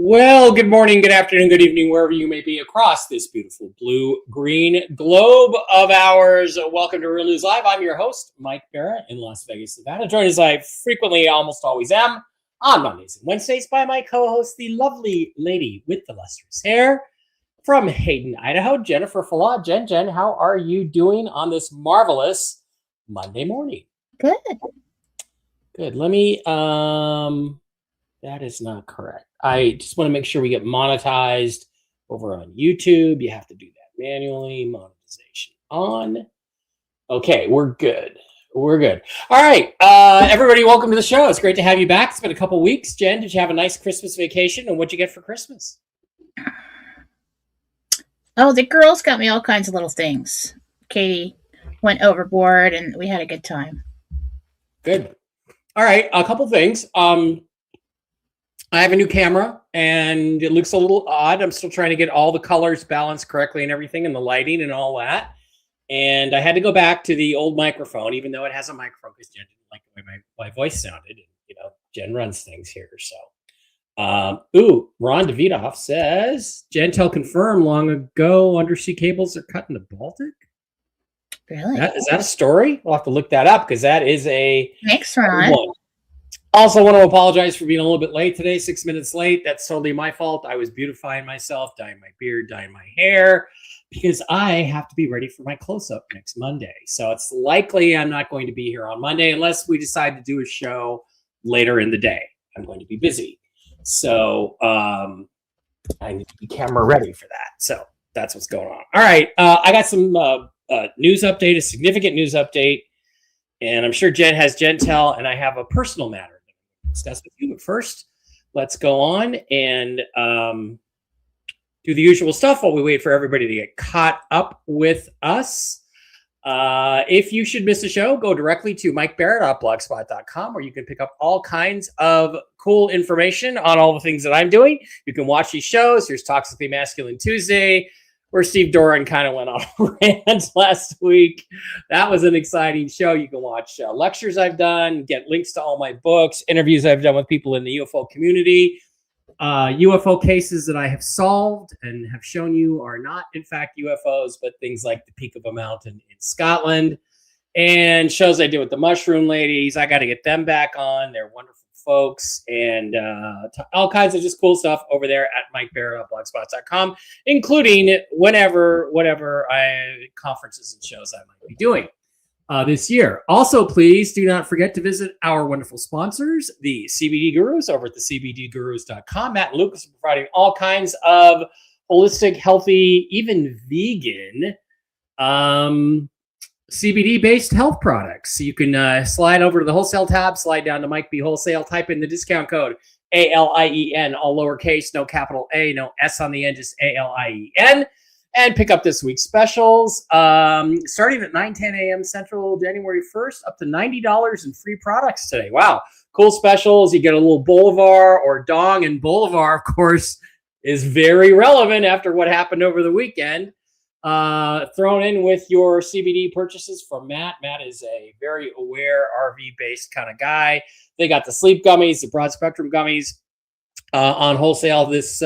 Well, good morning, good afternoon, good evening, wherever you may be across this beautiful blue-green globe of ours. Welcome to Real News Live. I'm your host, Mike Bara in Las Vegas, Nevada. Joined as I frequently, almost always am, on Mondays and Wednesdays by my co-host, the lovely lady with the lustrous hair from Hayden, Idaho, Jennifer Falah. Jen, how are you doing on this marvelous Monday morning? Good. Let me, that is not correct. I just want to make sure we get monetized over on YouTube. You have to do that manually. Monetization on. Okay, we're good. All right, everybody, welcome to the show. It's great to have you back. It's been a couple weeks. Jen, did you have a nice Christmas vacation? And what'd you get for Christmas? Oh, the girls got me all kinds of little things. Katie went overboard, and we had a good time. Good. All right, a couple things. I have a new camera, and it looks a little odd. I'm still trying to get all the colors balanced correctly and everything, and the lighting and all that. And I had to go back to the old microphone, even though it has a microphone, because Jen didn't like the way my voice sounded. And, Jen runs things here. So, Ron Davidoff says, Jentel confirmed long ago undersea cables are cut in the Baltic. Really? Is that a story? We'll have to look that up, because that is a... Thanks, Ron. Also, want to apologize for being a little bit late today, 6 minutes late. That's totally my fault. I was beautifying myself, dyeing my beard, dyeing my hair, because I have to be ready for my close-up next Monday. So it's likely I'm not going to be here on Monday unless we decide to do a show later in the day. I'm going to be busy. So I need to be camera ready for that. So that's what's going on. All right. I got some news update, a significant news update. And I'm sure Jen has Jentel, and I have a personal matter to discuss with you. But first, let's go on and do the usual stuff while we wait for everybody to get caught up with us. If you should miss a show, go directly to mikebara.blogspot.com, where you can pick up all kinds of cool information on all the things that I'm doing. You can watch these shows. Here's Toxically Masculine Tuesday, where Steve Doran kind of went on a rant last week. That was an exciting show. You can watch lectures I've done, get links to all my books, interviews I've done with people in the UFO community, UFO cases that I have solved and have shown you are not, in fact, UFOs, but things like the peak of a mountain in Scotland, and shows I did with the mushroom ladies. I got to get them back on. They're wonderful folks, and all kinds of just cool stuff over there at mikebara.blogspot.com, including whatever conferences and shows I might be doing this year. Also, please do not forget to visit our wonderful sponsors, the CBD Gurus, over at thecbdgurus.com. Matt and Lucas are providing all kinds of holistic, healthy, even vegan CBD-based health products. So you can slide over to the wholesale tab, slide down to Mike B Wholesale, type in the discount code ALIEN, all lowercase, no capital A, no S on the end, just ALIEN, and pick up this week's specials. Starting at 9:10 a.m. Central, January 1st, up to $90 in free products today. Wow, cool specials. You get a little Bolivar or Dong, and Bolivar, of course, is very relevant after what happened over the weekend. Thrown in with your CBD purchases from Matt. Matt is a very aware RV-based kind of guy. They got the sleep gummies, the broad spectrum gummies on wholesale this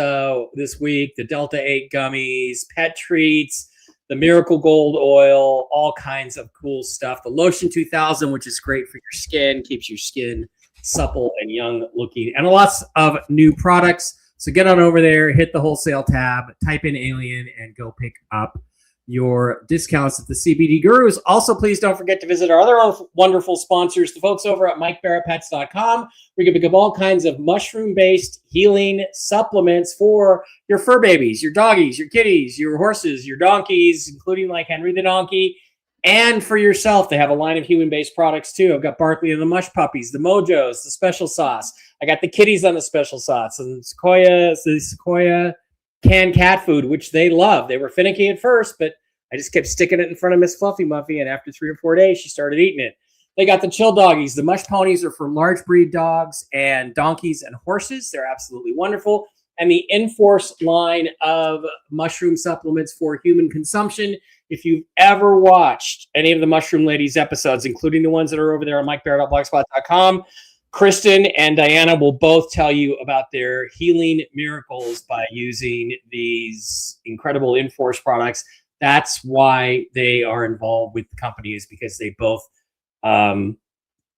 week. The Delta 8 gummies, pet treats, the Miracle Gold oil, all kinds of cool stuff. The Lotion 2000, which is great for your skin, keeps your skin supple and young looking, and lots of new products. So get on over there, hit the wholesale tab, type in Alien, and go pick up your discounts at the CBD Gurus. Also, please don't forget to visit our other wonderful sponsors, the folks over at MikeBaraPets.com, where you can pick up all kinds of mushroom-based healing supplements for your fur babies, your doggies, your kitties, your horses, your donkeys, including like Henry the Donkey, and for yourself. They have a line of human-based products, too. I've got Barkley and the Mush Puppies, the Mojos, the Special Sauce. I got the kitties on the Special Sauce, and Sequoia canned cat food, which they love. They were finicky at first, but I just kept sticking it in front of Miss Fluffy Muffy, and after 3 or 4 days, she started eating it. They got the Chill Doggies. The Mush Ponies are for large breed dogs and donkeys and horses. They're absolutely wonderful. And the Enforce line of mushroom supplements for human consumption. If you've ever watched any of the Mushroom Ladies episodes, including the ones that are over there on MikeBara.blogspot.com, Kristen and Diana will both tell you about their healing miracles by using these incredible Inforce products. That's why they are involved with the company, is because they both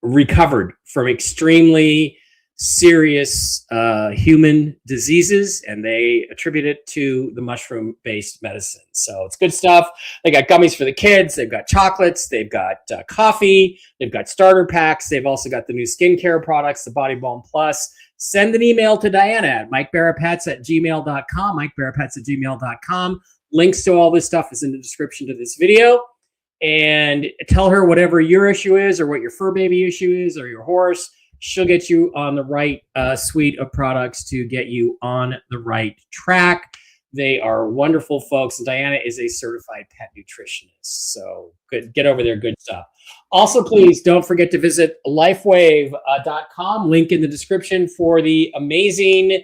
recovered from extremely serious human diseases, and they attribute it to the mushroom-based medicine. So it's good stuff. They got gummies for the kids. They've got chocolates. They've got coffee. They've got starter packs. They've also got the new skincare products, the Body Balm Plus. Send an email to Diana at mikebarapets@gmail.com, mikebarapets@gmail.com. Links to all this stuff is in the description to this video. And tell her whatever your issue is, or what your fur baby issue is, or your horse. She'll get you on the right suite of products to get you on the right track. They are wonderful folks. Diana is a certified pet nutritionist. So good, get over there. Good stuff. Also, please don't forget to visit lifewave.com. Link in the description for the amazing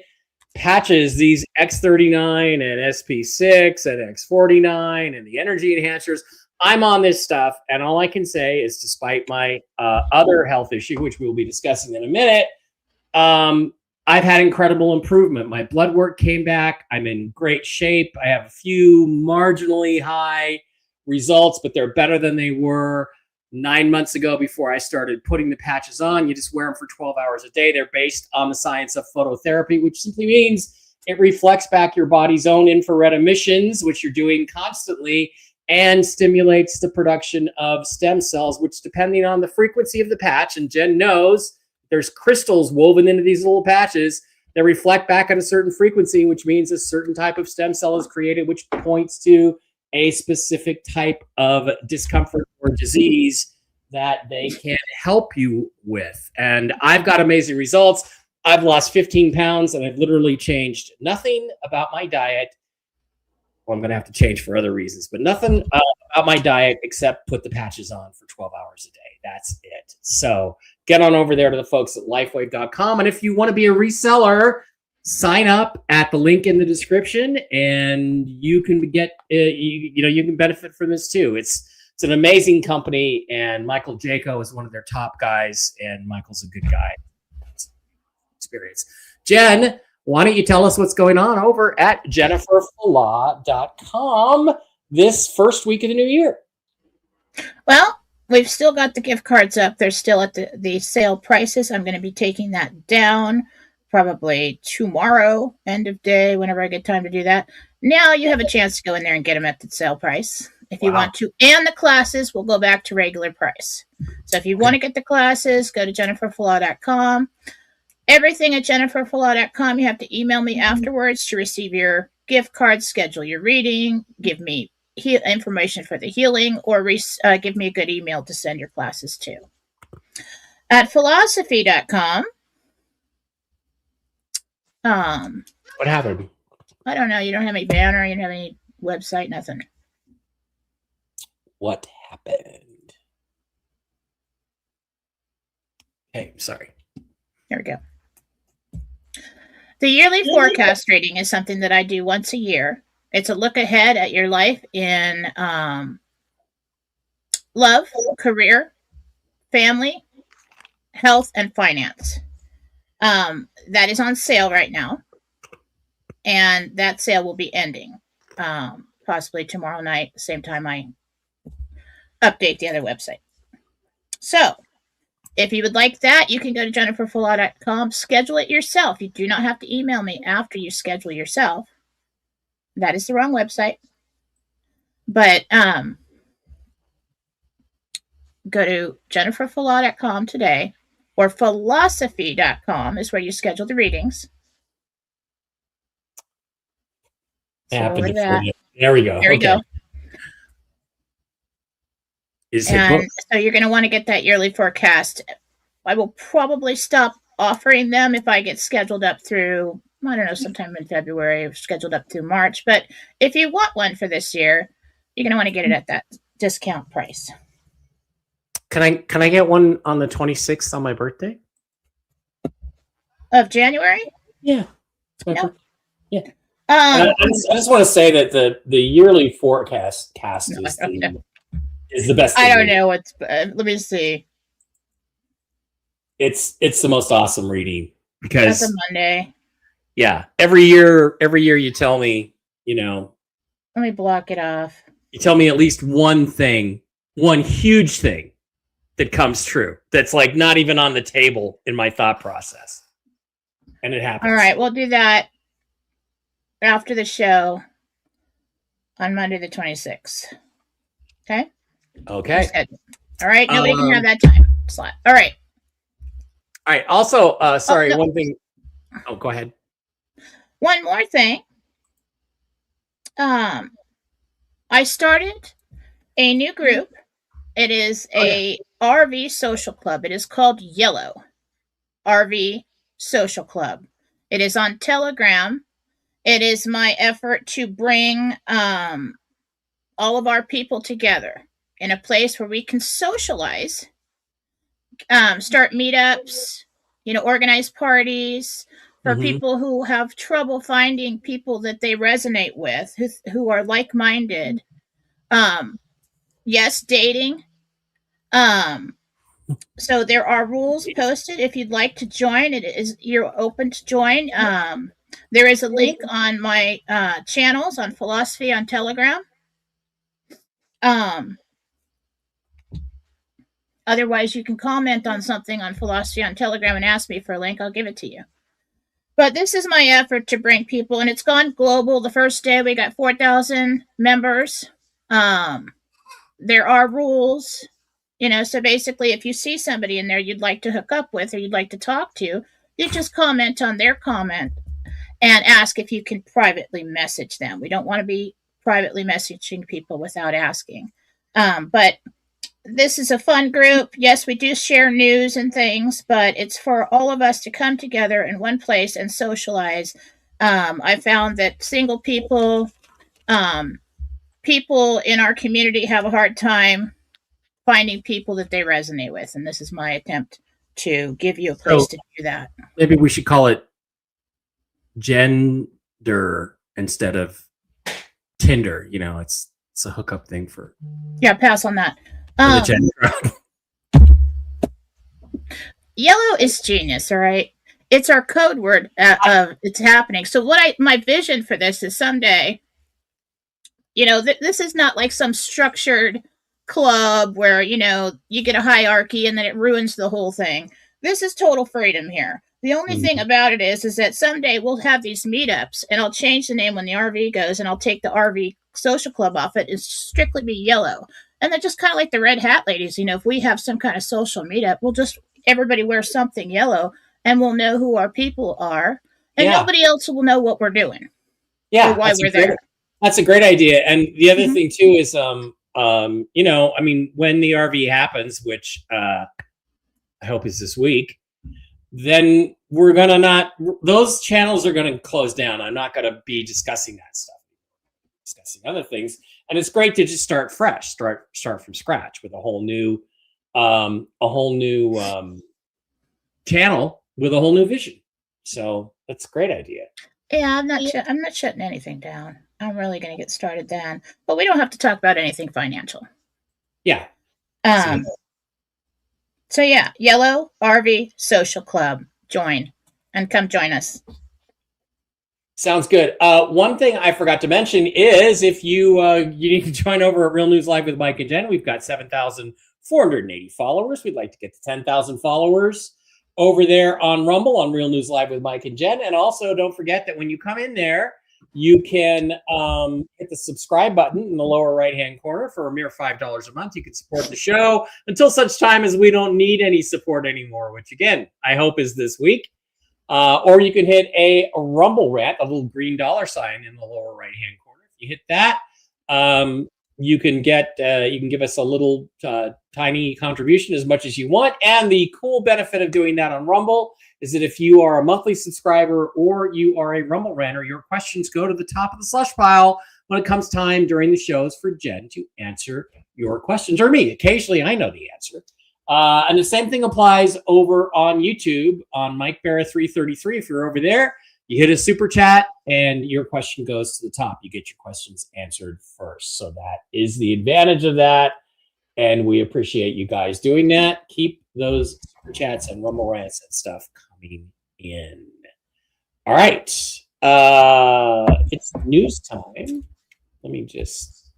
patches, these X39 and SP6 and X49 and the energy enhancers. I'm on this stuff, and all I can say is, despite my other health issue, which we'll be discussing in a minute, I've had incredible improvement. My blood work came back. I'm in great shape. I have a few marginally high results, but they're better than they were 9 months ago before I started putting the patches on. You just wear them for 12 hours a day. They're based on the science of phototherapy, which simply means it reflects back your body's own infrared emissions, which you're doing constantly, and stimulates the production of stem cells, which, depending on the frequency of the patch, and Jen knows there's crystals woven into these little patches that reflect back at a certain frequency, which means a certain type of stem cell is created, which points to a specific type of discomfort or disease that they can help you with. And I've got amazing results. I've lost 15 pounds, and I've literally changed nothing about my diet. Well, I'm going to have to change for other reasons, but nothing about my diet except put the patches on for 12 hours a day. That's it. So get on over there to the folks at lifewave.com. And if you want to be a reseller, sign up at the link in the description, and you can get, you can benefit from this too. It's an amazing company, and Michael Jaco is one of their top guys, and Michael's a good guy. Experience. Jen, why don't you tell us what's going on over at jenniferfalaw.com this first week of the new year? Well, we've still got the gift cards up. They're still at the sale prices. I'm going to be taking that down probably tomorrow, end of day, whenever I get time to do that. Now you have a chance to go in there and get them at the sale price if you want to. And the classes will go back to regular price. So if you want to get the classes, go to jenniferfalaw.com. Everything at jenniferfalaw.com. You have to email me afterwards to receive your gift card, schedule your reading, give me information for the healing, or give me a good email to send your classes to. At philosophy.com. What happened? I don't know. You don't have any banner. You don't have any website. Nothing. What happened? Hey, sorry. There we go. The yearly forecast reading is something that I do once a year. It's a look ahead at your life in love, career, family, health, and finance. That is on sale right now. And that sale will be ending possibly tomorrow night, same time I update the other website. So if you would like that, you can go to jenniferfalaw.com, schedule it yourself. You do not have to email me after you schedule yourself. That is the wrong website. But go to jenniferfalaw.com today, or philosophy.com is where you schedule the readings. There we go. There we go. So you're going to want to get that yearly forecast. I will probably stop offering them if I get scheduled up through, I don't know, sometime in February, or scheduled up through March. But if you want one for this year, you're going to want to get it at that discount price. Can I get one on the 26th on my birthday? Of January? Yeah. It's my birthday. Yeah. I just want to say that the yearly forecast is the best. I don't know what's. Let me see. It's the most awesome reading because That's a Monday. yeah, every year you tell me, you know, Let me block it off. you tell me at least one thing, one huge thing that comes true. That's like not even on the table in my thought process. And it happens. All right, we'll do that after the show on Monday the 26th. Okay? Okay. All right, nobody can have that time slot. All right. All right. Also, sorry, no. one thing. Oh, go ahead. One more thing. I started a new group. It is a RV social club. It is called Yellow RV Social Club. It is on Telegram. It is my effort to bring all of our people together in a place where we can socialize, start meetups, organize parties for people who have trouble finding people that they resonate with, who are like-minded. Yes, dating. So there are rules posted. If you'd like to join, you're open to join. There is a link on my channels on Philosophy on Telegram. Otherwise, you can comment on something on Philosophy on Telegram and ask me for a link. I'll give it to you. But this is my effort to bring people, and it's gone global. The first day, we got 4,000 members. There are rules, so basically, if you see somebody in there you'd like to hook up with or you'd like to talk to, you just comment on their comment and ask if you can privately message them. We don't want to be privately messaging people without asking. But this is a fun group. Yes, we do share news and things, but it's for all of us to come together in one place and socialize. I found that single people, people in our community have a hard time finding people that they resonate with, and this is my attempt to give you a place to do that. Maybe we should call it gender instead of Tinder. It's a hookup thing for. Yeah, pass on that. Yellow is genius, all right? It's our code word of it's happening. So my vision for this is someday, this is not like some structured club where, you get a hierarchy and then it ruins the whole thing. This is total freedom here. The only thing about it is that someday we'll have these meetups and I'll change the name when the RV goes and I'll take the RV social club off it and strictly be Yellow. And then just kind of like the Red Hat ladies, if we have some kind of social meetup, everybody wear something yellow and we'll know who our people are and nobody else will know what we're doing. Yeah. Or why we're there. That's a great idea. And the other thing too is, when the RV happens, which I hope is this week, then we're going to those channels are going to close down. I'm not going to be discussing that stuff, discussing other things. And it's great to just start fresh, start from scratch with a whole new channel with a whole new vision. So that's a great idea. Yeah, I'm not shutting anything down. I'm really going to get started then, but we don't have to talk about anything financial. Yeah. So yeah, Yellow RV Social Club. Join and come join us. Sounds good. One thing I forgot to mention is if you need to join over at Real News Live with Mike and Jen, we've got 7,480 followers. We'd like to get to 10,000 followers over there on Rumble on Real News Live with Mike and Jen. And also don't forget that when you come in there, you can hit the subscribe button in the lower right-hand corner for a mere $5 a month. You can support the show until such time as we don't need any support anymore, which again, I hope is this week. Or you can hit a Rumble rant, a little green $sign in the lower right-hand corner. If you hit that, you can give us a little tiny contribution, as much as you want. And the cool benefit of doing that on Rumble is that if you are a monthly subscriber or you are a Rumble ranter, your questions go to the top of the slush pile when it comes time during the shows for Jen to answer your questions, or me. Occasionally, I know the answer. And the same thing applies over on YouTube on Mike Bara 333. If you're over there, you hit a super chat and your question goes to the top. You get your questions answered first. So that is the advantage of that. And we appreciate you guys doing that. Keep those super chats and Rumble rants and stuff coming in. All right. It's news time. Let me just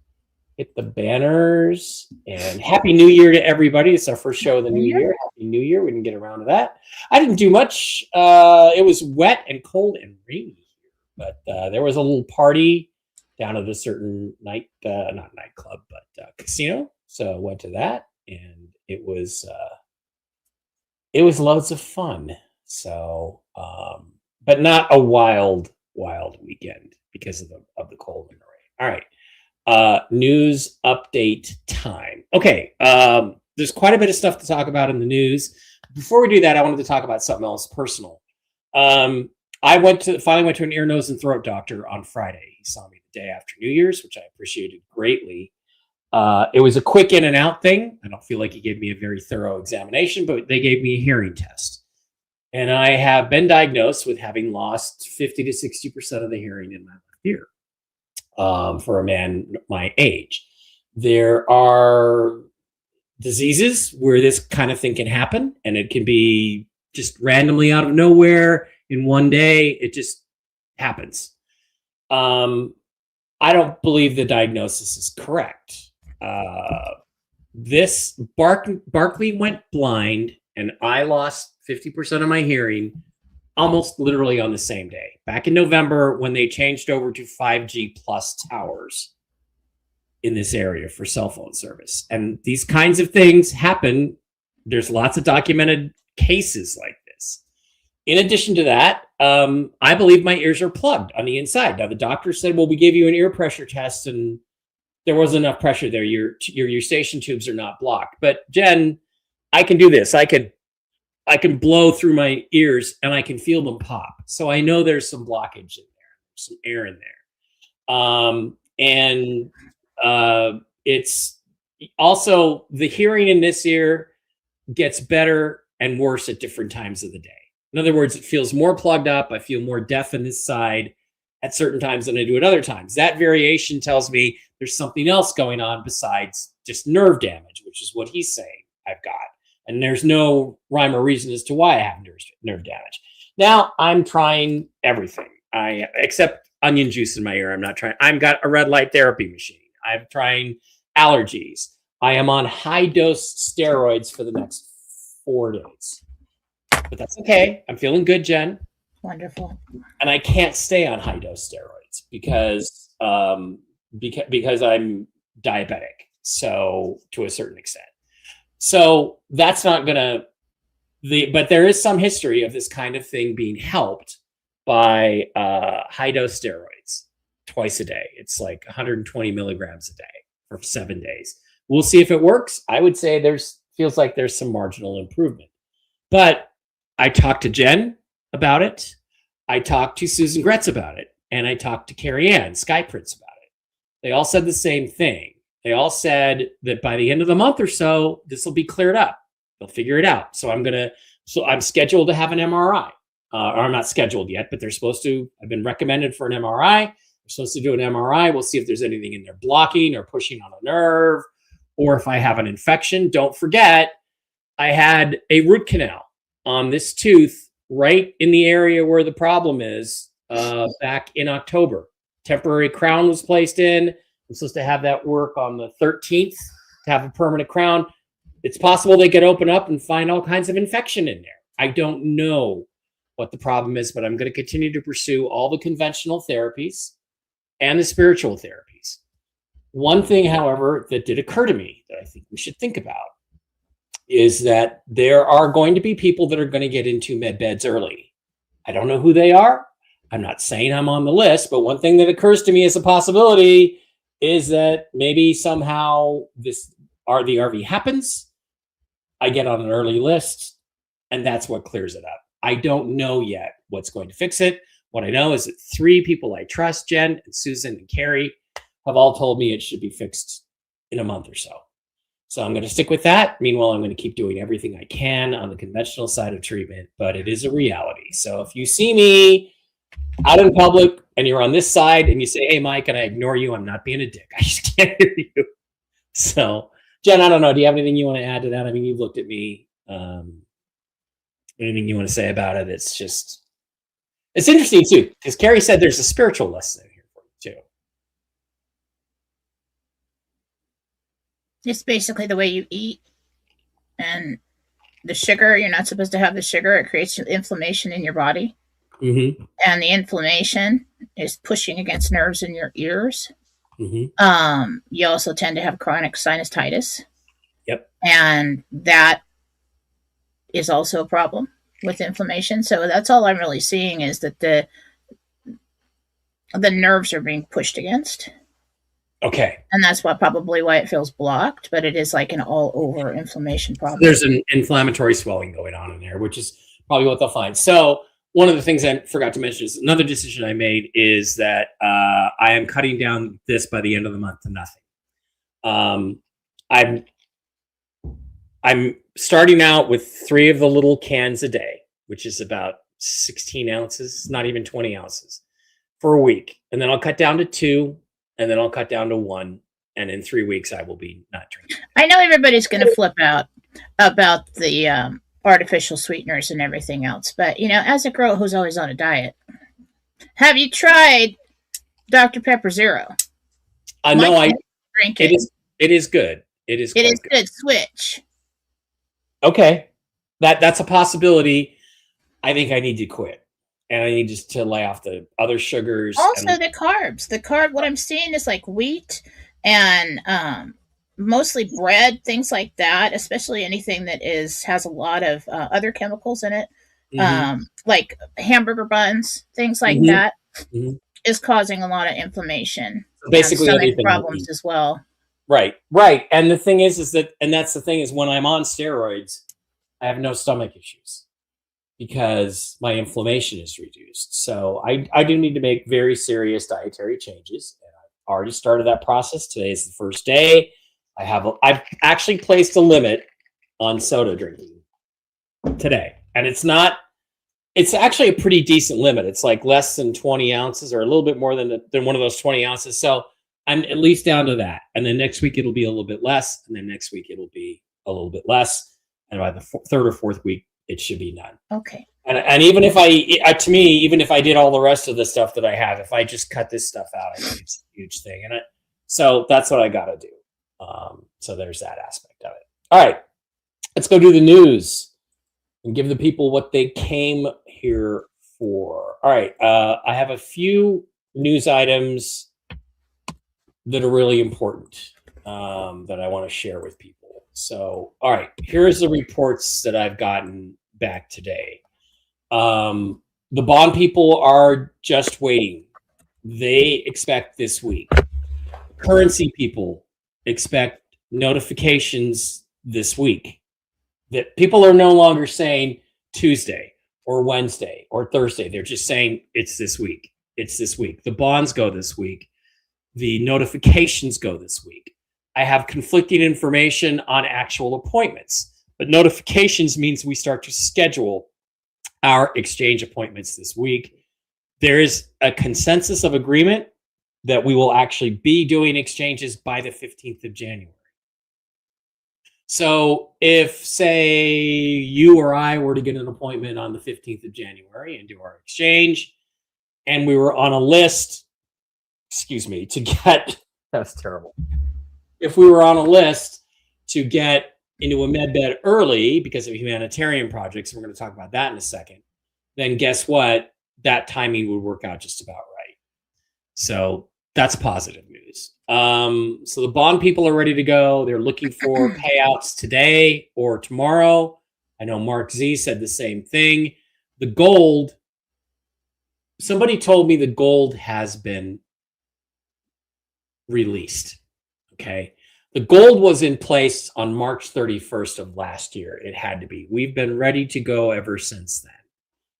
hit the banners. And Happy New Year to everybody. It's our first show of the new year. Happy New Year. We didn't get around to that. I didn't do much. It was wet and cold and rainy here. But there was a little party down at a certain not nightclub, but casino. So I went to that, and it was loads of fun. So, but not a wild weekend because of the cold and the rain. All right. News update time. Okay. There's quite a bit of stuff to talk about in the news. Before we do that, I wanted to talk about something else personal. I finally went to an ear, nose, and throat doctor on Friday. He saw me the day after New Year's, which I appreciated greatly. It was a quick in and out thing. I don't feel like he gave me a very thorough examination, but they gave me a hearing test. And I have been diagnosed with having lost 50 to 60% of the hearing in my left ear for a man my age. There are diseases where this kind of thing can happen, and it can be just randomly out of nowhere in one day. It just happens. I don't believe the diagnosis is correct. This Barkley went blind, and I lost 50% of my hearing almost literally on the same day. Back in November, when they changed over to 5G plus towers in this area for cell phone service. And these kinds of things happen. There's lots of documented cases like this. In addition to that, I believe my ears are plugged on the inside. Now, the doctor said, well, we gave you an ear pressure test, and there wasn't enough pressure there. Your eustachian tubes are not blocked. But Jen, I can do this. I can blow through my ears and I can feel them pop. So I know there's some blockage in there, some air in there. It's also the hearing in this ear gets better and worse at different times of the day. In other words, it feels more plugged up. I feel more deaf in this side at certain times than I do at other times. That variation tells me there's something else going on besides just nerve damage, which is what he's saying I've got. And there's no rhyme or reason as to why I have nerve damage. Now I'm trying everything. Except onion juice in my ear. I've got a red light therapy machine. I'm trying allergies. I am on high dose steroids for the next 4 days. But that's okay. I'm feeling good, Jen. Wonderful. And I can't stay on high dose steroids because I'm diabetic. So to a certain extent. So that's not gonna but there is some history of this kind of thing being helped by high dose steroids twice a day. It's like 120 milligrams a day for 7 days. We'll see if it works. I would say feels like there's some marginal improvement. But I talked to Jen about it. I talked to Susan Gretz about it. And I talked to Carrie Ann Skyprints about it. They all said the same thing. They all said that by the end of the month or so, this will be cleared up. They'll figure it out. So I'm scheduled to have an MRI. Or I'm not scheduled yet, but I've been recommended for an MRI. They're supposed to do an MRI. We'll see if there's anything in there blocking or pushing on a nerve, or if I have an infection. Don't forget, I had a root canal on this tooth right in the area where the problem is back in October. Temporary crown was placed in. I'm supposed to have that work on the 13th to have a permanent crown. It's possible they could open up and find all kinds of infection in there. I don't know what the problem is, but I'm going to continue to pursue all the conventional therapies and the spiritual therapies. One thing, however, that did occur to me that I think we should think about is that there are going to be people that are going to get into med beds early. I don't know who they are. I'm not saying I'm on the list, but one thing that occurs to me as a possibility is that maybe somehow the RV happens, I get on an early list, and that's what clears it up. I don't know yet what's going to fix it. What I know is that 3 people I trust, Jen and Susan and Carrie, have all told me it should be fixed in a month or so. So I'm going to stick with that. Meanwhile, I'm going to keep doing everything I can on the conventional side of treatment, but it is a reality. So if you see me out in public and you're on this side and you say, hey, Mike, and I ignore you, I'm not being a dick. I just can't hear you. So, Jen, I don't know. Do you have anything you want to add to that? I mean, you've looked at me. anything you want to say about it? It's interesting too, because Carrie said there's a spiritual lesson in here for you too. It's basically the way you eat, and the sugar. You're not supposed to have the sugar. It creates inflammation in your body. Mm-hmm. And the inflammation is pushing against nerves in your ears. Mm-hmm. You also tend to have chronic sinusitis. Yep. And that is also a problem with inflammation. So that's all I'm really seeing is that the nerves are being pushed against. Okay. And that's probably why it feels blocked, but it is like an all over inflammation problem. So there's an inflammatory swelling going on in there, which is probably what they'll find. So one of the things I forgot to mention is another decision I made is that I am cutting down this by the end of the month to nothing. I'm starting out with 3 of the little cans a day, which is about 16 ounces, not even 20 ounces for a week. And then I'll cut down to 2, and then I'll cut down to 1. And in 3 weeks, I will be not drinking. I know everybody's going to flip out about the artificial sweeteners and everything else. But, as a girl who's always on a diet, have you tried Dr. Pepper Zero? No, I drink it. It is good. It is good. Switch. Okay. That's a possibility. I think I need to quit. And I need just to lay off the other sugars. Also the carbs. What I'm seeing is like wheat and mostly bread, things like that, especially anything that has a lot of other chemicals in it, like hamburger buns, things like that, is causing a lot of inflammation. So basically, and everything problems as well. Right. And the thing is that, and that's the thing is, when I'm on steroids, I have no stomach issues because my inflammation is reduced. So I do need to make very serious dietary changes, and I've already started that process. Today is the first day. I've actually placed a limit on soda drinking today, and it's actually a pretty decent limit. It's like less than 20 ounces or a little bit more than one of those 20 ounces. So I'm at least down to that. And then next week it'll be a little bit less. And then next week it'll be a little bit less. And by the 3rd or 4th week, it should be none. Okay. And even if even if I did all the rest of the stuff that I have, if I just cut this stuff out, I think it's a huge thing. So that's what I got to do. So there's that aspect of it. All right, let's go do the news and give the people what they came here for. All right. I have a few news items that are really important that I want to share with people. So, all right, here's the reports that I've gotten back today. The bond people are just waiting. They expect this week. Currency people expect notifications this week. That people are no longer saying Tuesday or Wednesday or Thursday. They're just saying it's this week. It's this week. The bonds go this week. The notifications go this week. I have conflicting information on actual appointments, but notifications means we start to schedule our exchange appointments this week. There is a consensus of agreement that we will actually be doing exchanges by the 15th of January. So if, say, you or I were to get an appointment on the 15th of January and do our exchange, and we were on a list, to get, that's terrible. If we were on a list to get into a med bed early because of humanitarian projects, and we're going to talk about that in a second, then guess what? That timing would work out just about right. So that's positive news. So the bond people are ready to go. They're looking for payouts today or tomorrow. I know Mark Z said the same thing. The gold, somebody told me the gold has been released. Okay. The gold was in place on March 31st of last year. It had to be. We've been ready to go ever since then.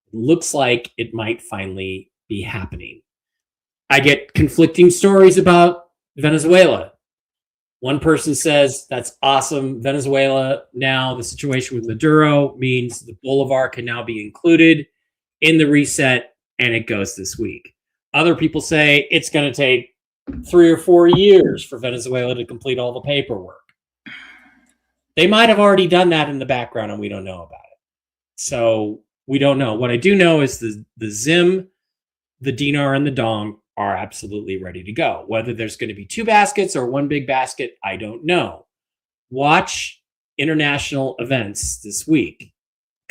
It looks like it might finally be happening. I get conflicting stories about Venezuela. One person says, that's awesome. Venezuela, now the situation with Maduro means the Bolivar can now be included in the reset, and it goes this week. Other people say it's going to take 3 or 4 years for Venezuela to complete all the paperwork. They might have already done that in the background and we don't know about it. So we don't know. What I do know is the Zim, the dinar, and the dong are absolutely ready to go. Whether there's going to be 2 baskets or 1 big basket, I don't know. Watch international events this week.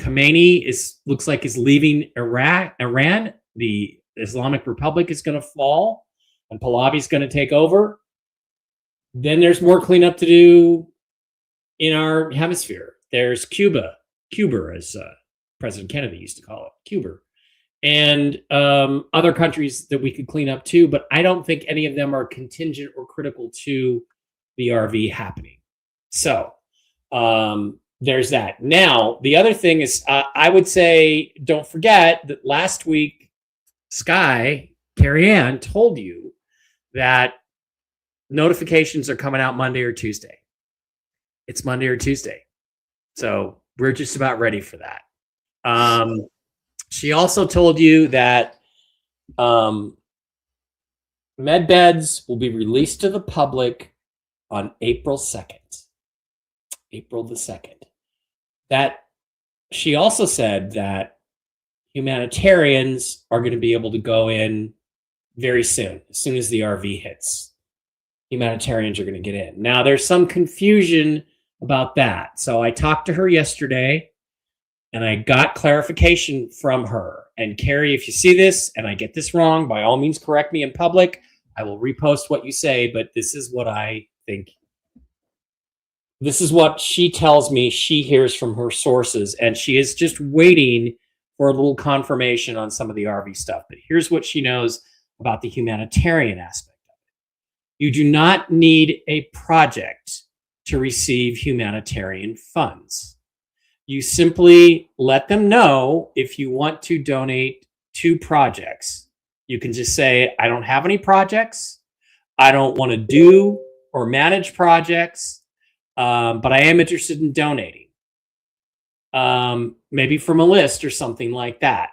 Khamenei looks like is leaving Iran. The Islamic Republic is going to fall, and Pahlavi is going to take over. Then there's more cleanup to do in our hemisphere. There's Cuba, as President Kennedy used to call it, Cuba, and other countries that we could clean up too. But I don't think any of them are contingent or critical to the RV happening. So there's that. Now, the other thing is, I would say, don't forget that last week, Carrie Ann told you that notifications are coming out Monday or Tuesday. It's Monday or Tuesday. So we're just about ready for that. She also told you that med beds will be released to the public on April 2nd. April the 2nd. That she also said that humanitarians are going to be able to go in very soon, as soon as the RV hits. Humanitarians are going to get in. Now, there's some confusion about that. So I talked to her yesterday, and I got clarification from her. And Carrie, if you see this and I get this wrong, by all means, correct me in public. I will repost what you say, but this is what I think. This is what she tells me she hears from her sources, and she is just waiting for a little confirmation on some of the RV stuff. But here's what she knows about the humanitarian aspect of it. You do not need a project to receive humanitarian funds. You simply let them know if you want to donate to projects. You can just say, I don't have any projects. I don't want to do or manage projects. But I am interested in donating, maybe from a list or something like that.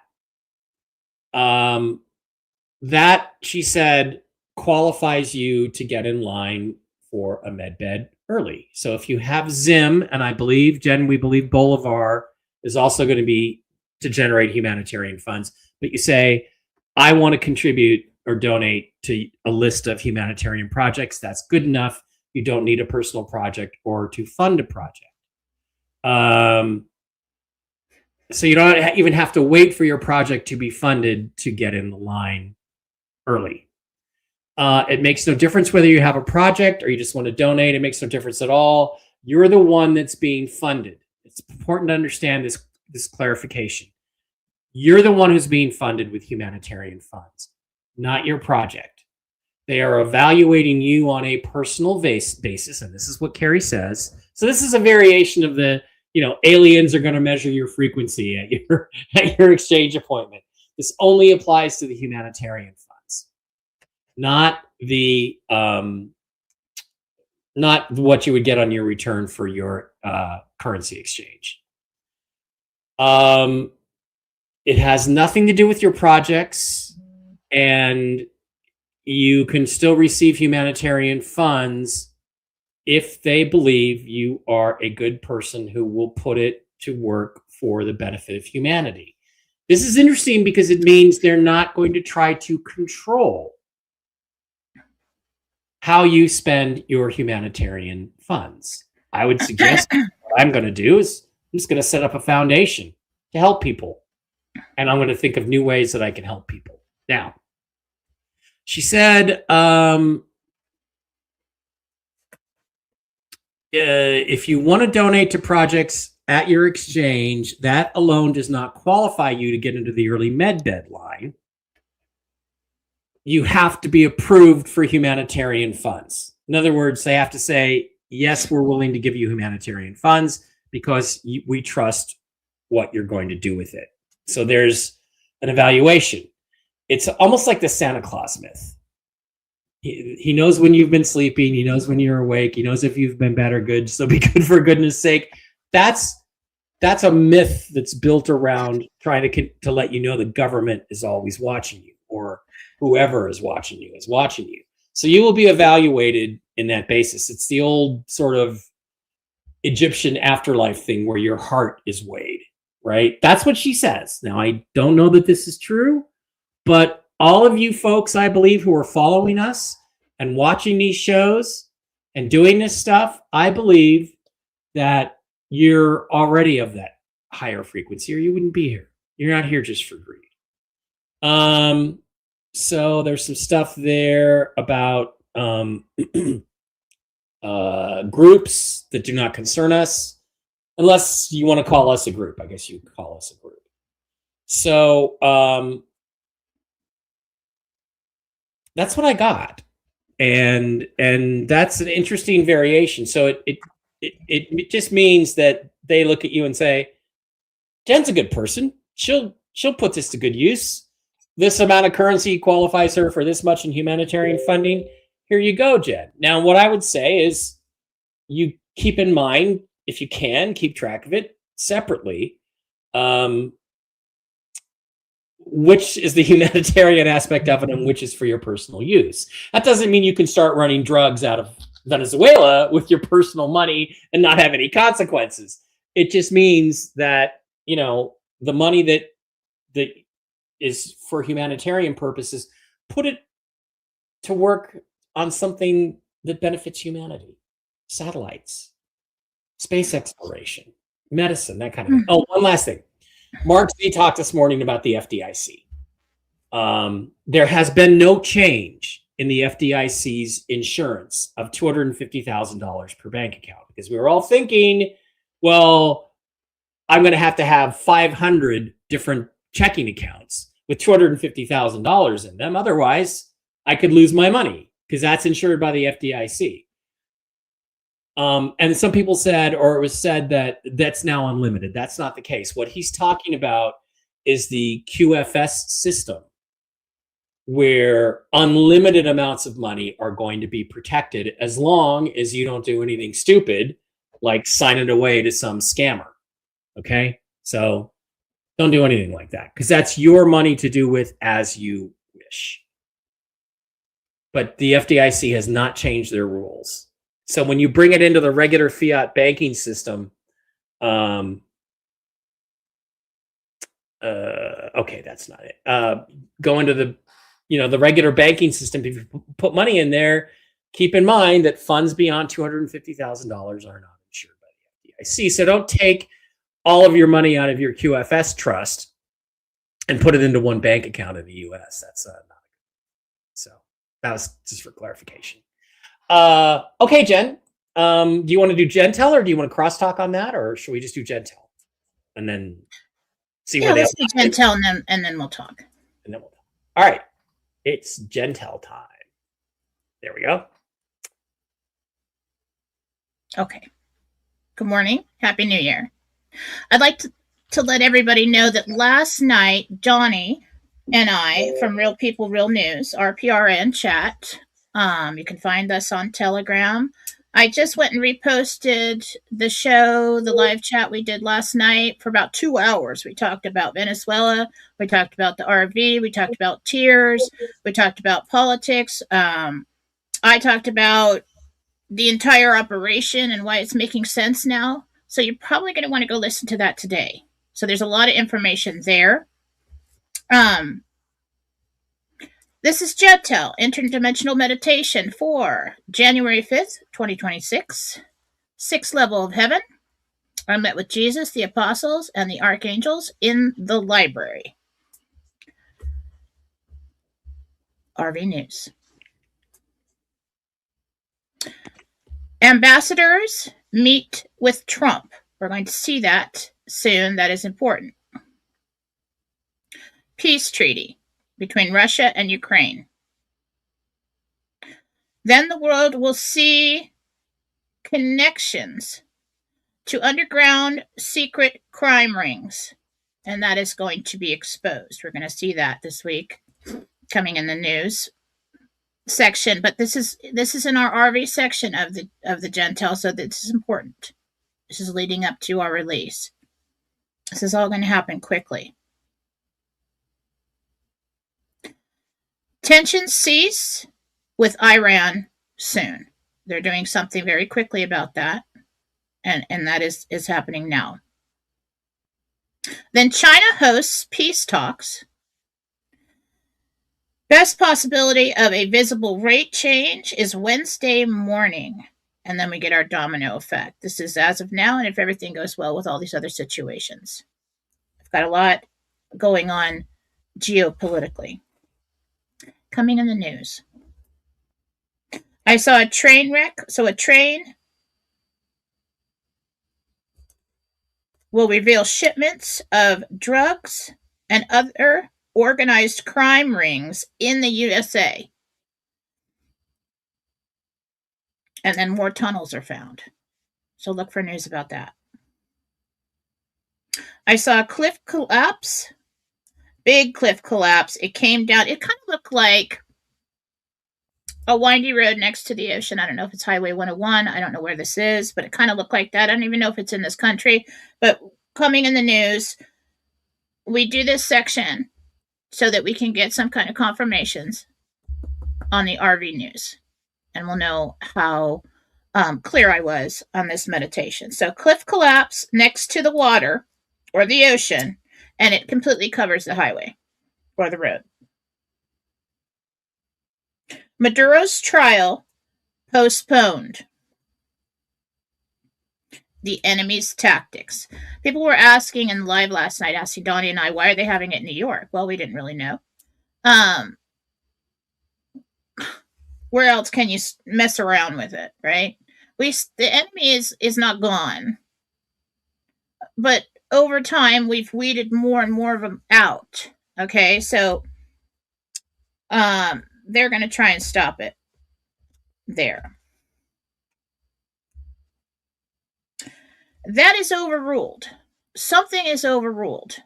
That, she said, qualifies you to get in line for a med bed early. So if you have Zim, and I believe, Jen, we believe Bolivar is also going to be to generate humanitarian funds, but you say, I want to contribute or donate to a list of humanitarian projects, that's good enough. You don't need a personal project or to fund a project. So you don't even have to wait for your project to be funded to get in the line early. It makes no difference whether you have a project or you just want to donate. It makes no difference at all. You're the one that's being funded. It's important to understand this clarification. You're the one who's being funded with humanitarian funds, not your project. They are evaluating you on a personal basis, and this is what Carrie says. So this is a variation of the, aliens are going to measure your frequency at your exchange appointment. This only applies to the humanitarian funds, not what you would get on your return for your currency exchange. It has nothing to do with your projects, and you can still receive humanitarian funds if they believe you are a good person who will put it to work for the benefit of humanity. This is interesting because it means they're not going to try to control how you spend your humanitarian funds. I would suggest what I'm going to do is I'm just going to set up a foundation to help people. And I'm going to think of new ways that I can help people. Now, she said, if you want to donate to projects at your exchange, that alone does not qualify you to get into the early med bed line. You have to be approved for humanitarian funds. In other words, they have to say, yes, we're willing to give you humanitarian funds because we trust what you're going to do with it. So there's an evaluation. It's almost like the Santa Claus myth. He knows when you've been sleeping. He knows when you're awake. He knows if you've been bad or good. So be good for goodness sake. That's a myth that's built around trying to let you know the government is always watching you, or whoever is watching you is watching you. So you will be evaluated in that basis. It's the old sort of Egyptian afterlife thing where your heart is weighed. right? That's what she says. Now, I don't know that this is true, but all of you folks, I believe, who are following us and watching these shows and doing this stuff, I believe that you're already of that higher frequency, or you wouldn't be here. You're not here just for greed. So there's some stuff there about groups that do not concern us, unless you want to call us a group. I guess you could call us a group. So that's what I got, and that's an interesting variation. So it just means that they look at you and say, Jen's a good person. She'll put this to good use. This amount of currency qualifies her for this much in humanitarian funding. Here you go, Jen. Now, what I would say is you keep in mind, if you can, keep track of it separately. Which is the humanitarian aspect of it and which is for your personal use. That doesn't mean you can start running drugs out of Venezuela with your personal money and not have any consequences. It just means that, the money that is for humanitarian purposes, put it to work on something that benefits humanity. Satellites, space exploration, medicine, that kind of thing. Oh, one last thing. Mark Z talked this morning about the FDIC. There has been no change in the FDIC's insurance of $250,000 per bank account, because we were all thinking, well, I'm going to have 500 different checking accounts with $250,000 in them. Otherwise, I could lose my money because that's insured by the FDIC. And some people said, or it was said, that that's now unlimited. That's not the case. What he's talking about is the QFS system, where unlimited amounts of money are going to be protected as long as you don't do anything stupid, like sign it away to some scammer. Okay? So don't do anything like that, because that's your money to do with as you wish. But the FDIC has not changed their rules. So when you bring it into the regular fiat banking system, okay, that's not it. Go into the, the regular banking system. If you put money in there, keep in mind that funds beyond $250,000 are not insured by the FDIC. So don't take all of your money out of your QFS trust and put it into one bank account in the U.S. That's not good. So that was just for clarification. Okay, Jen. Do you want to do Jentel, or do you want to crosstalk on that, or should we just do Jentel and then see where let's do Jentel and then we'll talk. And then we'll talk. All right, it's Jentel time. There we go. Okay. Good morning. Happy New Year. I'd like to let everybody know that last night, Johnny and I from Real People, Real News, our PRN chat, you can find us on Telegram. I just went and reposted the show, the live chat we did last night for about 2 hours. We talked about Venezuela. We talked about the RV. We talked about tears. We talked about politics. I talked about the entire operation and why it's making sense now. So you're probably going to want to go listen to that today. So there's a lot of information there. This is Jentel, Interdimensional Meditation for January 5th, 2026. Sixth level of heaven. I met with Jesus, the apostles, and the archangels in the library. RV News. Ambassadors meet with Trump. We're going to see that soon. That is important. Peace treaty between Russia and Ukraine. Then the world will see connections to underground secret crime rings, and that is going to be exposed. We're going to see that this week coming in the news section, but this is in our RV section of the Jentel, so this is important. This is leading up to our release. This is all going to happen quickly. Tensions cease with Iran soon. They're doing something very quickly about that, and that is happening now. Then China hosts peace talks. Best possibility of a visible rate change is Wednesday morning. And then we get our domino effect. This is as of now, and if everything goes well with all these other situations. I've got a lot going on geopolitically. Coming in the news. I saw a train wreck. So a train will reveal shipments of drugs and other organized crime rings in the USA. And then more tunnels are found. So look for news about that. I saw a cliff collapse. Big cliff collapse. It came down. It kind of looked like a windy road next to the ocean. I don't know if it's Highway 101. I don't know where this is, but it kind of looked like that. I don't even know if it's in this country. But coming in the news, we do this section so that we can get some kind of confirmations on the RV news. And we'll know how clear I was on this meditation. So cliff collapse next to the water or the ocean, and it completely covers the highway or the road. Maduro's trial postponed. The enemy's tactics. People were asking in live last night, asking Donnie and I, why are they having it in New York? Well, we didn't really know. Where else can you mess around with it, right? The enemy is not gone. But over time, we've weeded more and more of them out. Okay, so they're going to try and stop it there. That is overruled. Something is overruled.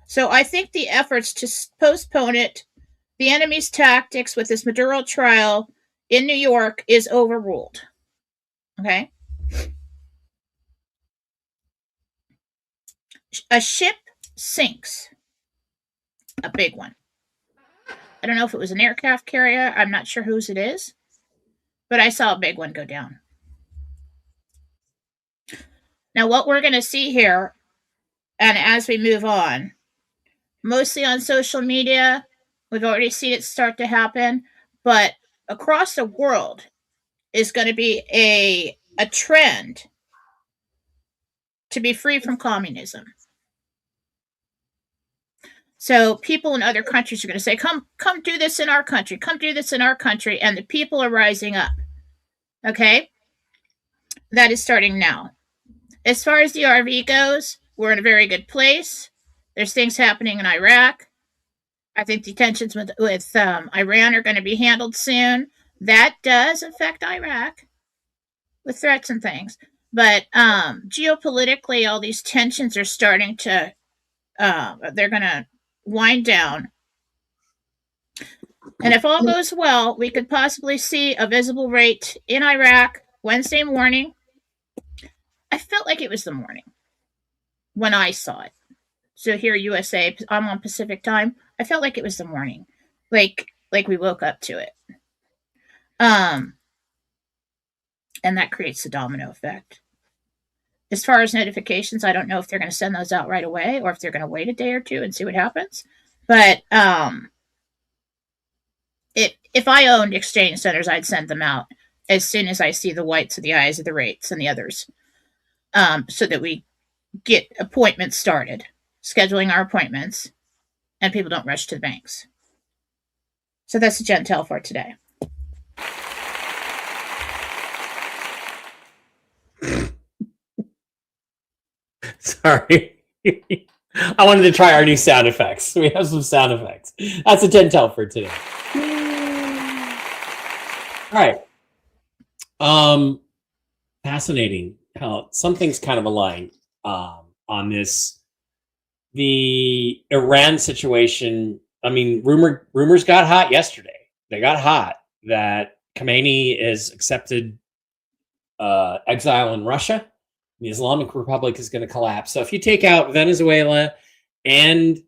So I think the efforts to postpone it, the enemy's tactics with this Maduro trial in New York is overruled. Okay? A ship sinks. A big one. I don't know if it was an aircraft carrier. I'm not sure whose it is. But I saw a big one go down. Now, what we're going to see here, and as we move on, mostly on social media, we've already seen it start to happen, but across the world is going to be a trend to be free from communism. So people in other countries are going to say, come do this in our country. Come do this in our country. And the people are rising up. Okay? That is starting now. As far as the RV goes, we're in a very good place. There's things happening in Iraq. I think the tensions with Iran are going to be handled soon. That does affect Iraq with threats and things. But geopolitically, all these tensions are starting to, they're going to wind down. And if all goes well, we could possibly see a visible rate in Iraq Wednesday morning. I felt like it was the morning when I saw it. So here, USA, I'm on Pacific time. I felt like it was the morning, like we woke up to it. And that creates the domino effect. As far as notifications, I don't know if they're going to send those out right away or if they're going to wait a day or two and see what happens. But if I owned exchange centers, I'd send them out as soon as I see the whites of the eyes of the rates and the others, so that we get appointments started, scheduling our appointments, and people don't rush to the banks. So that's the Jentel for today. Sorry. I wanted to try our new sound effects. We have some sound effects. That's a Jentel for today. All right. Fascinating how some things kind of align on this. The Iran situation, I mean, rumors got hot yesterday. They got hot that Khamenei has accepted exile in Russia. The Islamic Republic is going to collapse. So if you take out Venezuela and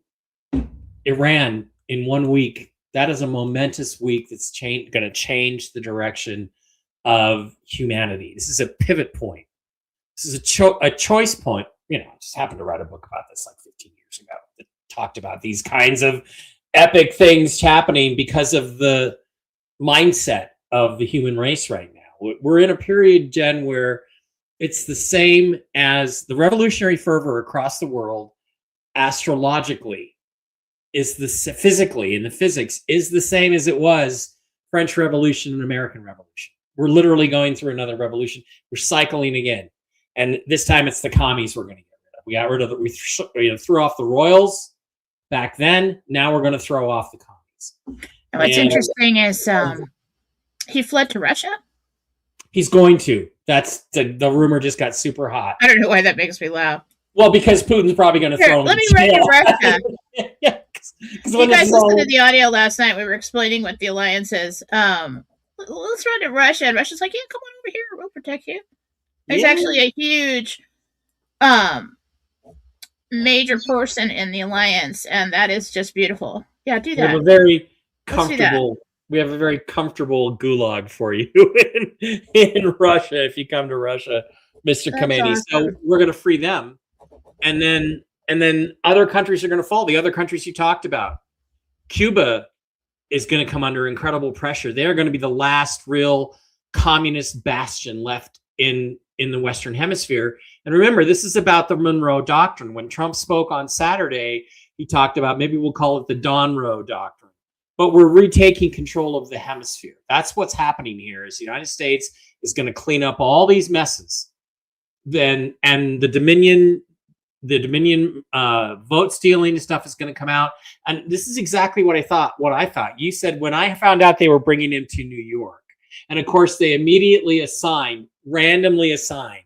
Iran in 1 week, that is a momentous week that's going to change the direction of humanity. This is a pivot point. This is a choice point just happened to write a book about this like 15 years ago that talked about these kinds of epic things happening because of the mindset of the human race right now. We're in a period, Jen, where it's the same as the revolutionary fervor across the world astrologically is physically in the physics is the same as it was French Revolution and American Revolution. We're literally going through another revolution. We're cycling again. And this time it's the commies we're going to get rid of. We got rid of we threw off the royals back then. Now we're going to throw off the commies. And what's interesting is he fled to Russia. He's going to. That's the rumor just got super hot. I don't know why that makes me laugh. Well, because Putin's probably going to throw him. Let me run to Russia. Yeah, you guys listened to the audio last night. We were explaining what the alliance is. Let's run to Russia. And Russia's like, yeah, come on over here. We'll protect you. There's actually a huge major person in the alliance, and that is just beautiful. Yeah, do that. We have a very comfortable gulag for you in Russia if you come to Russia, Mr. Khomeini. Awesome. So we're going to free them. And then other countries are going to fall. The other countries you talked about. Cuba is going to come under incredible pressure. They're going to be the last real communist bastion left in the Western Hemisphere. And remember, this is about the Monroe Doctrine. When Trump spoke on Saturday, he talked about maybe we'll call it the Donroe Doctrine. But we're retaking control of the hemisphere. That's what's happening here is the United States is going to clean up all these messes. And the Dominion vote stealing stuff is going to come out. And this is exactly what I thought. You said when I found out they were bringing him to New York. And of course, they immediately randomly assigned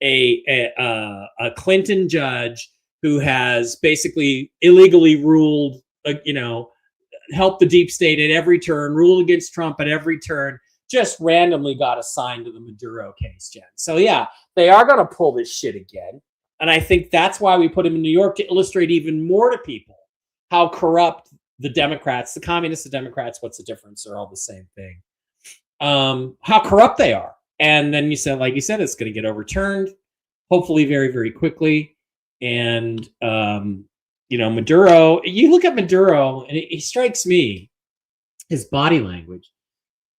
a Clinton judge who has basically illegally ruled, helped the deep state at every turn, ruled against Trump at every turn, just randomly got assigned to the Maduro case, Jen. So yeah, they are going to pull this shit again. And I think that's why we put him in New York, to illustrate even more to people how corrupt the Democrats, the communists, the Democrats, what's the difference? They're all the same thing. How corrupt they are. And then like you said, it's going to get overturned, hopefully very, very quickly. And, Maduro, you look at Maduro and he strikes me, his body language.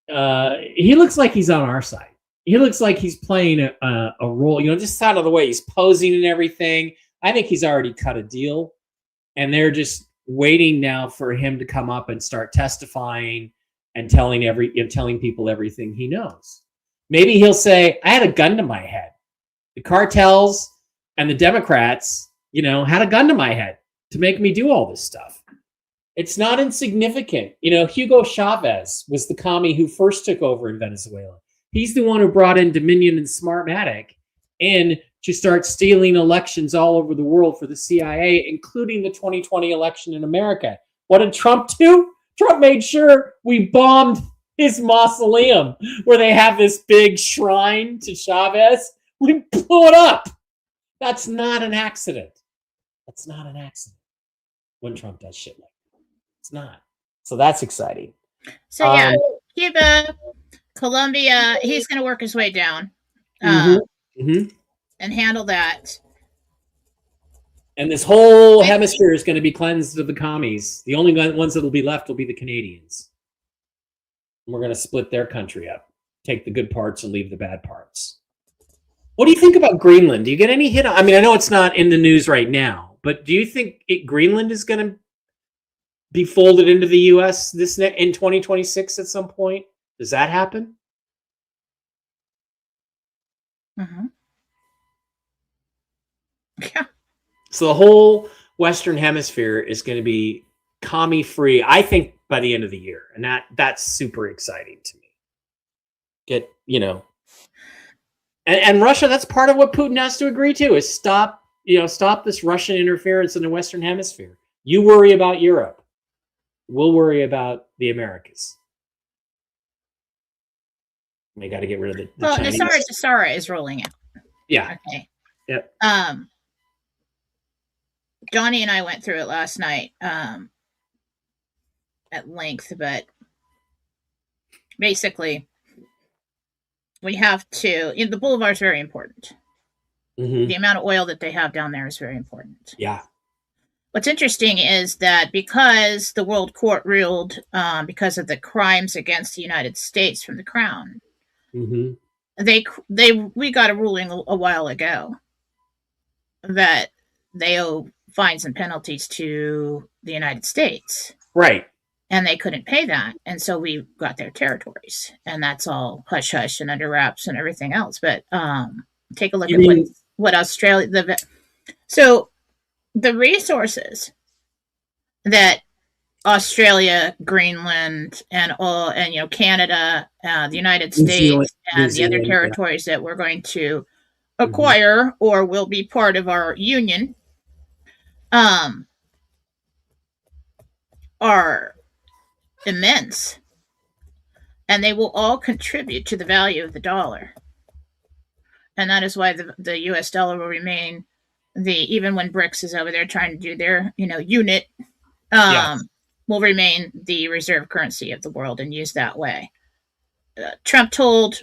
He looks like he's on our side. He looks like he's playing a role, just out of the way he's posing and everything. I think he's already cut a deal, and they're just waiting now for him to come up and start testifying and telling people everything he knows. Maybe he'll say, I had a gun to my head. The cartels and the Democrats, had a gun to my head to make me do all this stuff. It's not insignificant. Hugo Chavez was the commie who first took over in Venezuela. He's the one who brought in Dominion and Smartmatic in to start stealing elections all over the world for the CIA, including the 2020 election in America. What did Trump do? Trump made sure we bombed his mausoleum where they have this big shrine to Chavez. We blew it up. That's not an accident. That's not an accident when Trump does shit like that. It's not. So that's exciting. So yeah, Cuba, Colombia, he's going to work his way down and handle that. And this whole hemisphere is going to be cleansed of the commies. The only ones that will be left will be the Canadians. And we're going to split their country up, take the good parts and leave the bad parts. What do you think about Greenland? Do you get any hit on? I mean, I know it's not in the news right now, but do you think Greenland is going to be folded into the U.S. in 2026 at some point? Does that happen? Mm-hmm. Yeah. So the whole Western Hemisphere is going to be commie-free, I think, by the end of the year. And that's super exciting to me. And Russia, that's part of what Putin has to agree to, is stop this Russian interference in the Western Hemisphere. You worry about Europe. We'll worry about the Americas. We got to get rid of the Chinese. Nasara is rolling out. Yeah. Okay. Yep. Johnny and I went through it last night at length, but basically we have to, the boulevard is very important. The amount of oil that they have down there is very important. Yeah. What's interesting is that because the World Court ruled because of the crimes against the United States from the Crown, Mm-hmm. we got a ruling a while ago that they owe fines and penalties to the United States. Right. And they couldn't pay that. And so we got their territories. And that's all hush hush and under wraps and everything else. But take a look at what Australia so the resources that Australia, Greenland, and Canada, the United States, and the other territories that we're going to acquire or will be part of our union are immense, and they will all contribute to the value of the dollar. And that is why the U.S. dollar will remain even when BRICS is over there trying to do their unit, will remain the reserve currency of the world and used that way. Trump told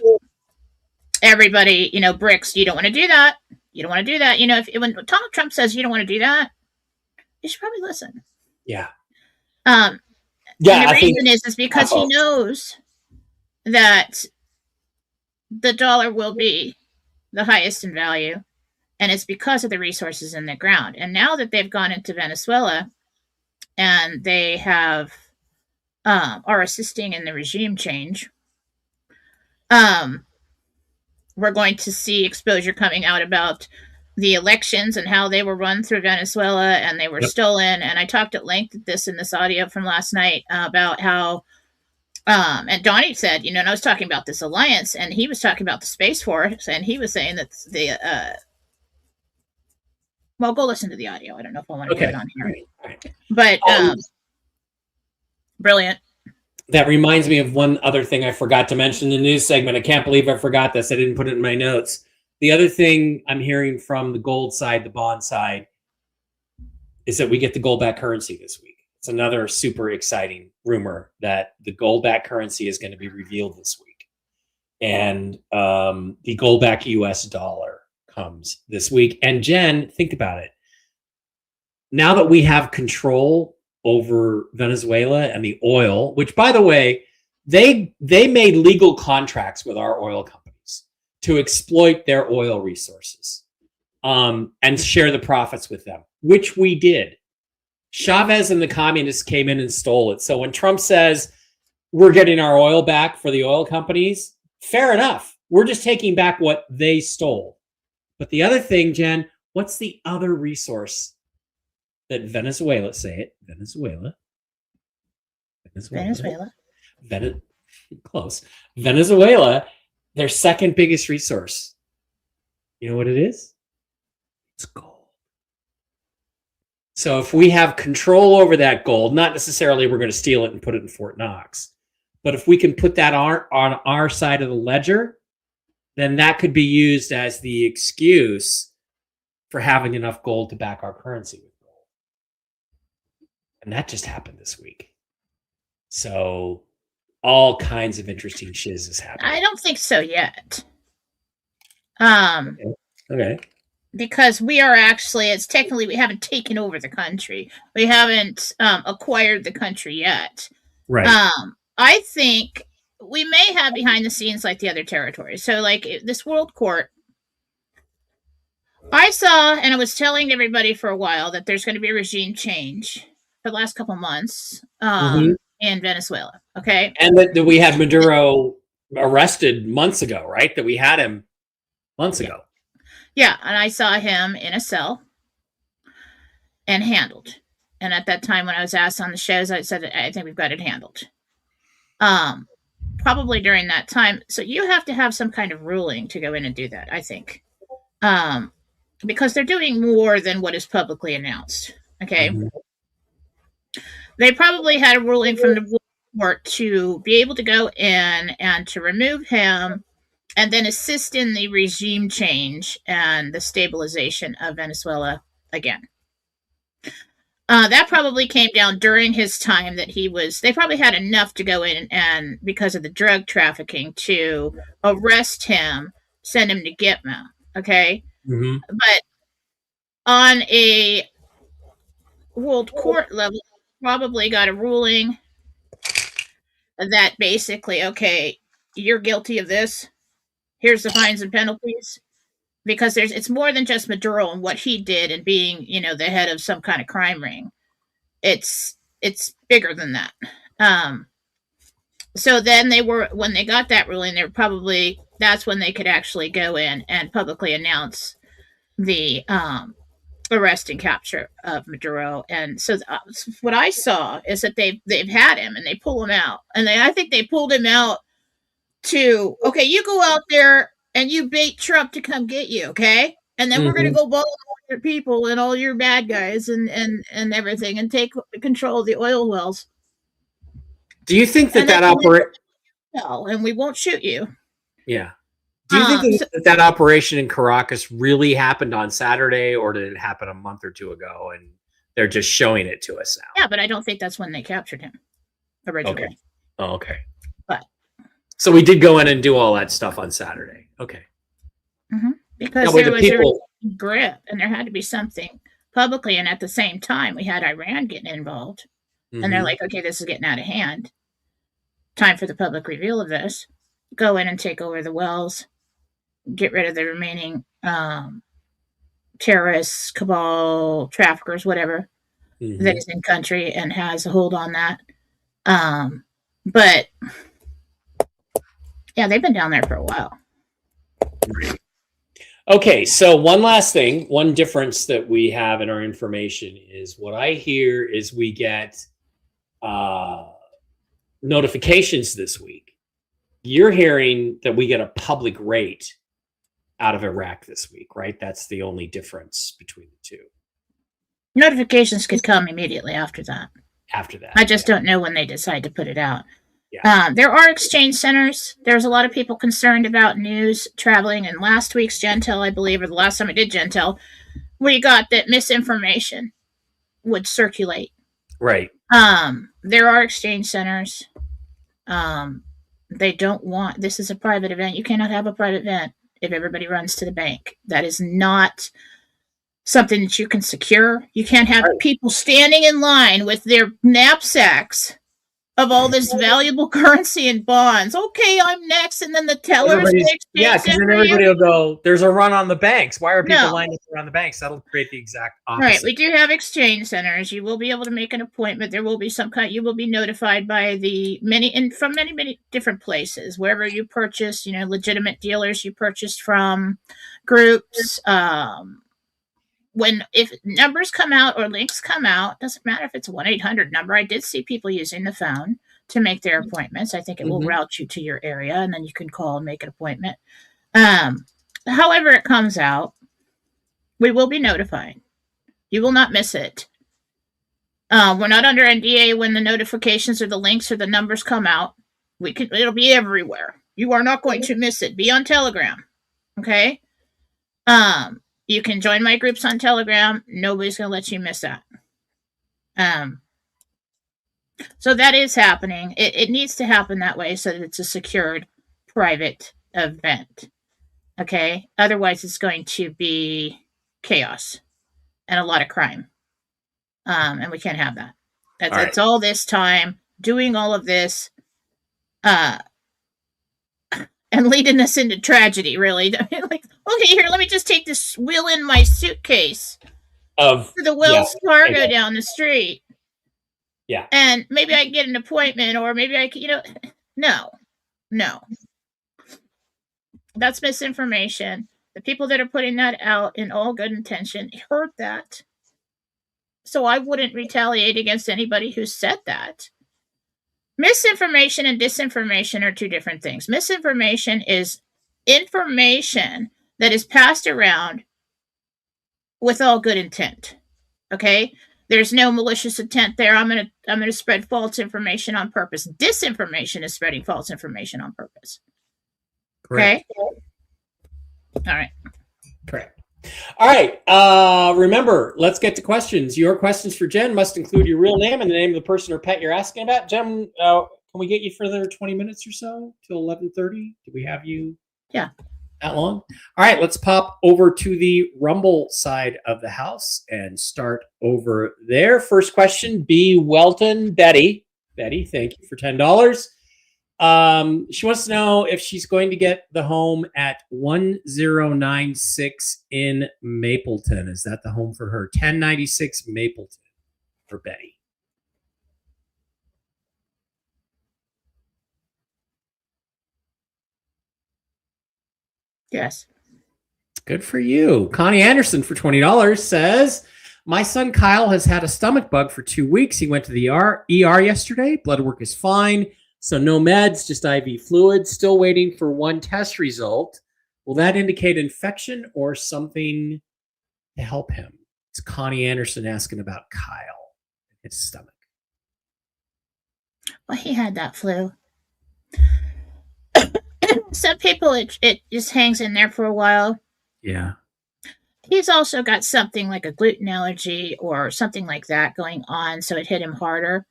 everybody, BRICS, you don't want to do that. You don't want to do that. When Donald Trump says you don't want to do that, you should probably listen. Yeah. And the reason is because he knows that the dollar will be the highest in value, and it's because of the resources in the ground. And now that they've gone into Venezuela and they are assisting in the regime change, we're going to see exposure coming out about the elections and how they were run through Venezuela and they were stolen. And I talked at length at this audio from last night about how, and Donnie said, and I was talking about this alliance, and he was talking about the Space Force, and he was saying that well, go listen to the audio. I don't know if I want to put it on here. All right. But brilliant. That reminds me of one other thing I forgot to mention in the news segment. I can't believe I forgot this. I didn't put it in my notes. The other thing I'm hearing from the gold side, the bond side, is that we get the gold-backed currency this week. It's another super exciting rumor that the gold-backed currency is going to be revealed this week. And the gold-backed US dollar comes this week. And Jen, think about it. Now that we have control over Venezuela and the oil, which, by the way, they made legal contracts with our oil companies to exploit their oil resources and share the profits with them, which we did. Chavez and the communists came in and stole it. So when Trump says we're getting our oil back for the oil companies, fair enough. We're just taking back what they stole. But the other thing, Jen, what's the other resource that Venezuela, say it, Venezuela, close. Venezuela, their second biggest resource. You know what it is? It's gold. So if we have control over that gold, not necessarily we're going to steal it and put it in Fort Knox, but if we can put that on our side of the ledger, then that could be used as the excuse for having enough gold to back our currency with gold. And that just happened this week. So all kinds of interesting shiz is happening. I don't think so yet. Okay. Because we are actually, it's technically, we haven't taken over the country. We haven't acquired the country yet. Right. I think we may have behind the scenes like the other territories. So like this World Court, I saw, and I was telling everybody for a while that there's going to be a regime change for the last couple months in Venezuela. Okay. And that we had Maduro arrested months ago, right? That we had him months ago. Yeah. And I saw him in a cell and handled. And at that time, when I was asked on the shows, I said, I think we've got it handled. Probably during that time. So you have to have some kind of ruling to go in and do that, I think. Because they're doing more than what is publicly announced. Okay. Mm-hmm. They probably had a ruling from the court to be able to go in and to remove him and then assist in the regime change and the stabilization of Venezuela again. That probably came down during his time that they probably had enough to go in and because of the drug trafficking to arrest him, send him to Gitmo. Okay. Mm-hmm. But on a world court level, probably got a ruling that basically, okay, you're guilty of this. Here's the fines and penalties. Because it's more than just Maduro and what he did and being, the head of some kind of crime ring. It's bigger than that. So then when they got that ruling, that's when they could actually go in and publicly announce the arrest and capture of Maduro. And so what I saw is that they've had him and they pull him out, and I think they pulled him out to, okay, you go out there and you bait Trump to come get you, okay? And then we're going to go ball all your people and all your bad guys and everything and take control of the oil wells. Do you think that operation? And we won't shoot you. Yeah. Do you think that operation in Caracas really happened on Saturday, or did it happen a month or two ago and they're just showing it to us now? Yeah, but I don't think that's when they captured him originally. Okay. Oh, okay. But so we did go in and do all that stuff on Saturday. Okay. Mm-hmm. Because there was a grip, and there had to be something publicly, and at the same time, we had Iran getting involved, and they're like, okay, this is getting out of hand. Time for the public reveal of this. Go in and take over the wells, get rid of the remaining terrorists, cabal, traffickers, whatever that is in country and has a hold on that. But yeah, they've been down there for a while. Okay, so one last thing, one difference that we have in our information is what I hear is we get notifications this week. You're hearing that we get a public rate out of Iraq this week, right? That's the only difference between the two. Notifications could come immediately after that. I just don't know when they decide to put it out. Yeah. There are exchange centers. There's a lot of people concerned about news traveling. And last week's Jentel, I believe, or the last time I did Jentel, we got that misinformation would circulate. Right. There are exchange centers. They don't want, this is a private event. You cannot have a private event if everybody runs to the bank. That is not something that you can secure. You can't have people standing in line with their knapsacks of all this valuable currency and bonds. Okay, I'm next, and then the tellers. Yeah, because then everybody will go, there's a run on the banks. Why are people lining up around the banks? That'll create the exact opposite. Right, we do have exchange centers. You will be able to make an appointment. There will be you will be notified by from many different places. Wherever you purchase, legitimate dealers you purchased from, groups, if numbers come out or links come out, doesn't matter if it's a 1-800 number. I did see people using the phone to make their appointments. I think it will route you to your area, and then you can call and make an appointment. However it comes out, we will be notified. You will not miss it. We're not under NDA when the notifications or the links or the numbers come out. It'll be everywhere. You are not going to miss it. Be on Telegram. Okay? You can join my groups on Telegram. Nobody's going to let you miss that. So that is happening. It needs to happen that way so that it's a secured, private event. Okay? Otherwise, it's going to be chaos and a lot of crime. And we can't have that. That's all this time doing all of this and leading us into tragedy, really. I mean, okay, here, let me just take this wheel in my suitcase to the Wells Fargo down the street. Yeah. And maybe I can get an appointment, or maybe I can, no. That's misinformation. The people that are putting that out in all good intention heard that. So I wouldn't retaliate against anybody who said that. Misinformation and disinformation are two different things. Misinformation is information that is passed around with all good intent. Okay? There's no malicious intent there. I'm gonna spread false information on purpose. Disinformation is spreading false information on purpose. Correct. Okay? All right. Correct. All right. Remember, let's get to questions. Your questions for Jen must include your real name and the name of the person or pet you're asking about. Jen, can we get you for another 20 minutes or so till 11:30? Do we have you? Yeah. That long? All right, let's pop over to the Rumble side of the house and start over there. First question, B. Welton, Betty. Betty, thank you for $10. She wants to know if she's going to get the home at 1096 in Mapleton. Is that the home for her? 1096 Mapleton for Betty. Yes. Good for you. Connie Anderson for $20 says, my son Kyle has had a stomach bug for 2 weeks. He went to the ER yesterday. Blood work is fine. So no meds, just IV fluid. Still waiting for one test result. Will that indicate infection or something to help him? It's Connie Anderson asking about Kyle and his stomach. Well, he had that flu. Some people, it just hangs in there for a while. Yeah. He's also got something like a gluten allergy or something like that going on, so it hit him harder.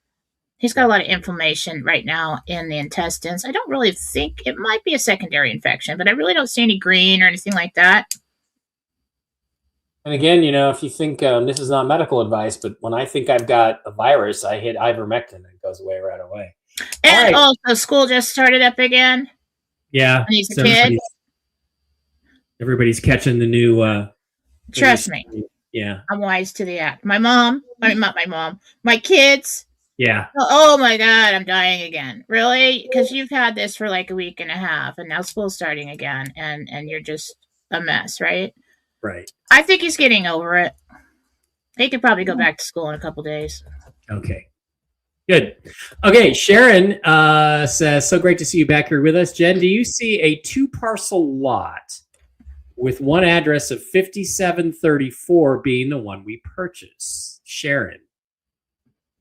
He's got a lot of inflammation right now in the intestines. I don't really think it might be a secondary infection, but I really don't see any green or anything like that. And again, if you think this is not medical advice, but when I think I've got a virus, I hit ivermectin and it goes away right away. And also, school just started up again. Yeah. And he's a kid. Everybody's catching the new. Trust me. Yeah. I'm wise to the act. My kids. Yeah. Oh my God, I'm dying again. Really? Because you've had this for like a week and a half, and now school's starting again, and you're just a mess, right? Right. I think he's getting over it. He could probably go back to school in a couple days. Okay. Good. Okay, Sharon says, so great to see you back here with us. Jen, do you see a 2-parcel lot with one address of 5734 being the one we purchased? Sharon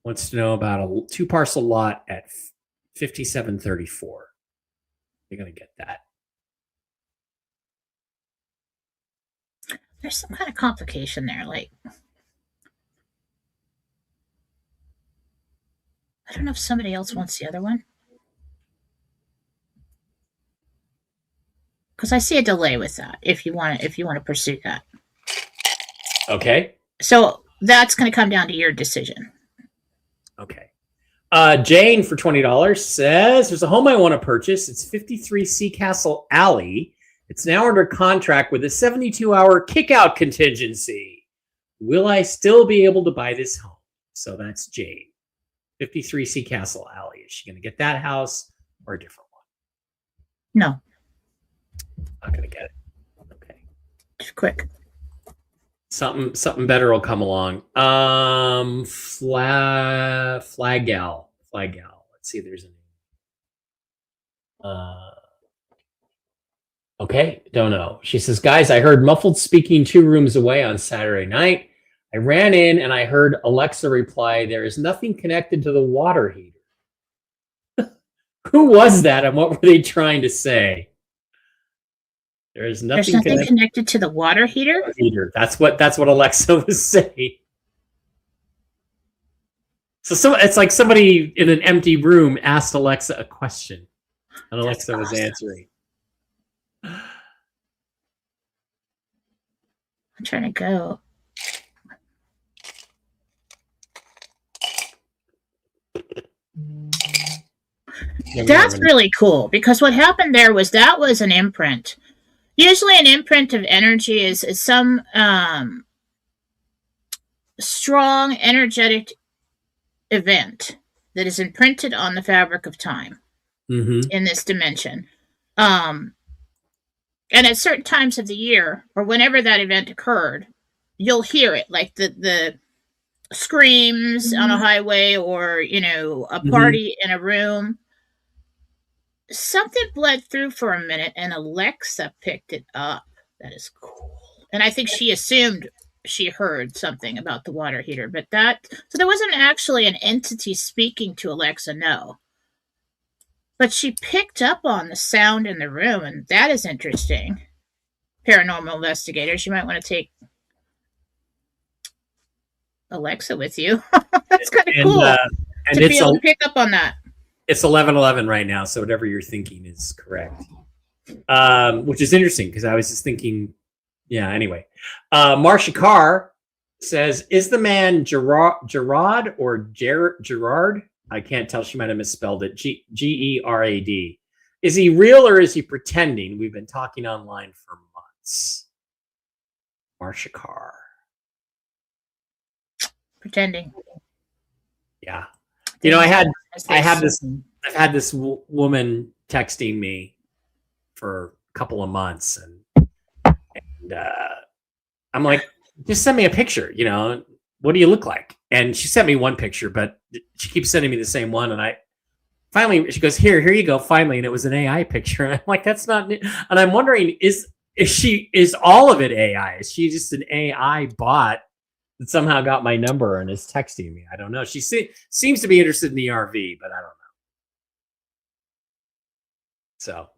wants to know about a 2-parcel lot at 5734. You're going to get that. There's some kind of complication there. Like, I don't know if somebody else wants the other one. Because I see a delay with that. If you want to pursue that. Okay. So that's going to come down to your decision. Okay. Jane for $20 says, there's a home I want to purchase. It's 53 Sea Castle Alley. It's now under contract with a 72-hour kick-out contingency. Will I still be able to buy this home? So that's Jane. 53 Sea Castle Alley. Is she going to get that house or a different one? No. Not going to get it. Okay. Just quick. Something better will come along. Flaggal. Let's see if there's a name. Okay, don't know. She says, guys, I heard muffled speaking 2 rooms away on Saturday night. I ran in and I heard Alexa reply, there is nothing connected to the water heater. Who was that and what were they trying to say? There's nothing connected to the water heater? That's what Alexa was saying. So it's like somebody in an empty room asked Alexa a question, and Alexa was answering. I'm trying to go. That's really cool, because what happened there was that was an imprint. Usually an imprint of energy is some strong energetic event that is imprinted on the fabric of time in this dimension. And at certain times of the year, or whenever that event occurred, you'll hear it, like the screams on a highway, or, a party in a room. Something bled through for a minute, and Alexa picked it up. That is cool. And I think she assumed she heard something about the water heater, so there wasn't actually an entity speaking to Alexa, no. But she picked up on the sound in the room, and that is interesting. Paranormal investigators, you might want to take Alexa with you. That's kind of cool to be able to pick up on that. It's 11:11 right now, so whatever you're thinking is correct. which is interesting because I was just thinking, yeah. Anyway, Marcia Carr says, "Is the man Gerard or Gerard? I can't tell. She might have misspelled it. Gerard. Is he real or is he pretending? We've been talking online for months." Marcia Carr. Pretending. Yeah. You know, I've had this woman texting me for a couple of months, and I'm like, just send me a picture. You know, what do you look like? And she sent me one picture, but she keeps sending me the same one. And finally, she goes, here you go. Finally. And it was an AI picture. And I'm like, that's not, and I'm wondering, is all of it AI? Is she just an AI bot that somehow got my number and is texting me? I don't know. She seems to be interested in the RV, but I don't know. So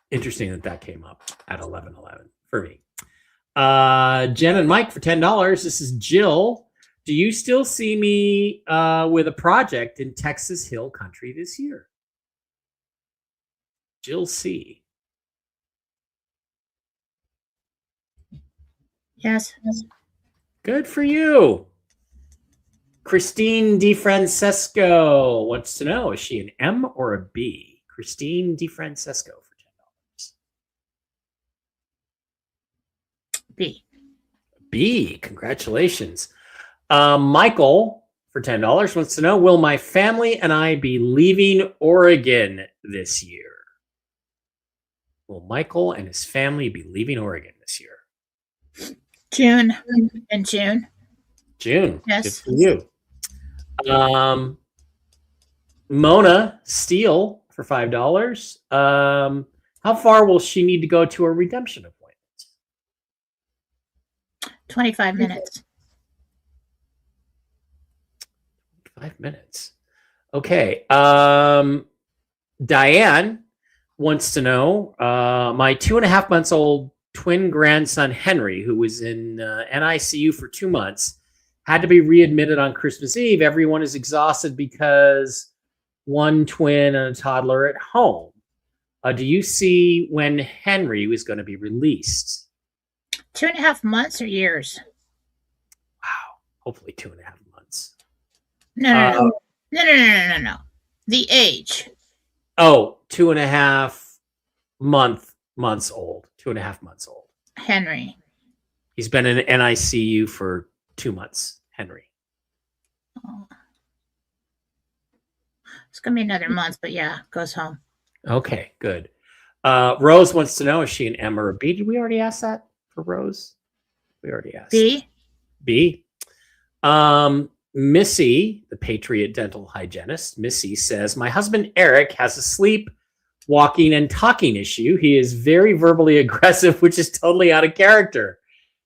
interesting that came up at 11:11 for me. Jen and Mike for $10. This is Jill. Do you still see me with a project in Texas Hill Country this year? Jill C. Yes. Good for you. Christine DeFrancesco wants to know, is she an M or a B? Christine DeFrancesco for $10. B. B. Congratulations. Michael for $10 wants to know, will my family and I be leaving Oregon this year? Will Michael and his family be leaving Oregon this year? June. In June. June. Yes. Good for you. Mona Steele for $5. How far will she need to go to a redemption appointment? 25 minutes. 5 minutes. Okay. Diane wants to know, my 2.5 months old twin grandson Henry, who was in NICU for 2 months, had to be readmitted on Christmas Eve. Everyone is exhausted because one twin and a toddler at home. Do you see when Henry was going to be released? 2.5 months or years? Wow. Hopefully 2.5 months. No. The age. Oh, 2.5 months old. 2.5 months old. Henry. He's been in NICU for 2 months. Henry. Oh. It's going to be another month, but yeah, goes home. Okay, good. Rose wants to know, is she an M or a B? Did we already ask that for Rose? We already asked. B. B. Missy, the Patriot dental hygienist, Missy says, my husband Eric has a sleep, walking, and talking issue. He is very verbally aggressive, which is totally out of character.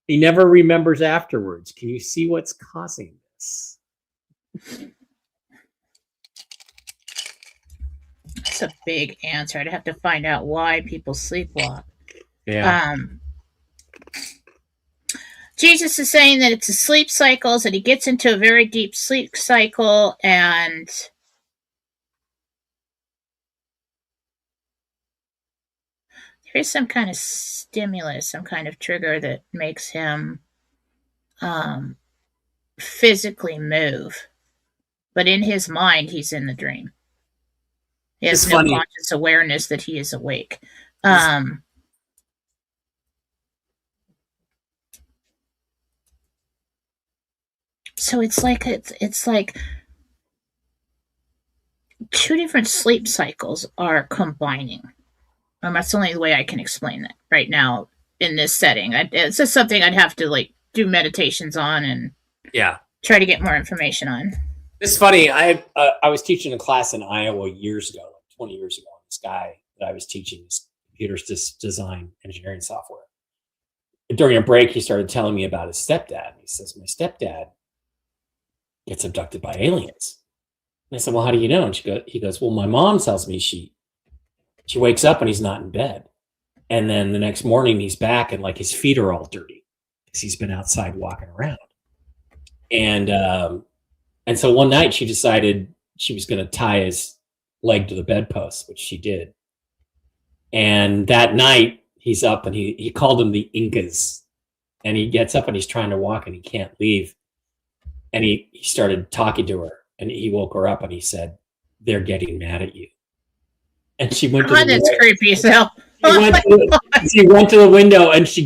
He never remembers afterwards. Can you see what's causing this? That's a big answer. I'd have to find out why people sleepwalk. Yeah. Jesus is saying that it's a sleep cycle, that he gets into a very deep sleep cycle, and there is some kind of stimulus, some kind of trigger that makes him physically move. But in his mind, he's in the dream. He has no conscious awareness that he is awake. So it's like two different sleep cycles are combining. That's the only way I can explain that right now in this setting. It's just something I'd have to do meditations on and try to get more information on. It's funny. I was teaching a class in Iowa years ago, 20 years ago. This guy that I was teaching is computer design engineering software. During a break, he started telling me about his stepdad. He says, my stepdad gets abducted by aliens. And I said, well, how do you know? And he goes, well, my mom tells me she wakes up and he's not in bed. And then the next morning he's back and his feet are all dirty because he's been outside walking around. And so one night she decided she was going to tie his leg to the bedpost, which she did. And that night he's up and he called them the Incas. And he gets up and he's trying to walk and he can't leave. And he started talking to her and he woke her up and he said, "They're getting mad at you." And she went to that's creepy. So she went to the window and she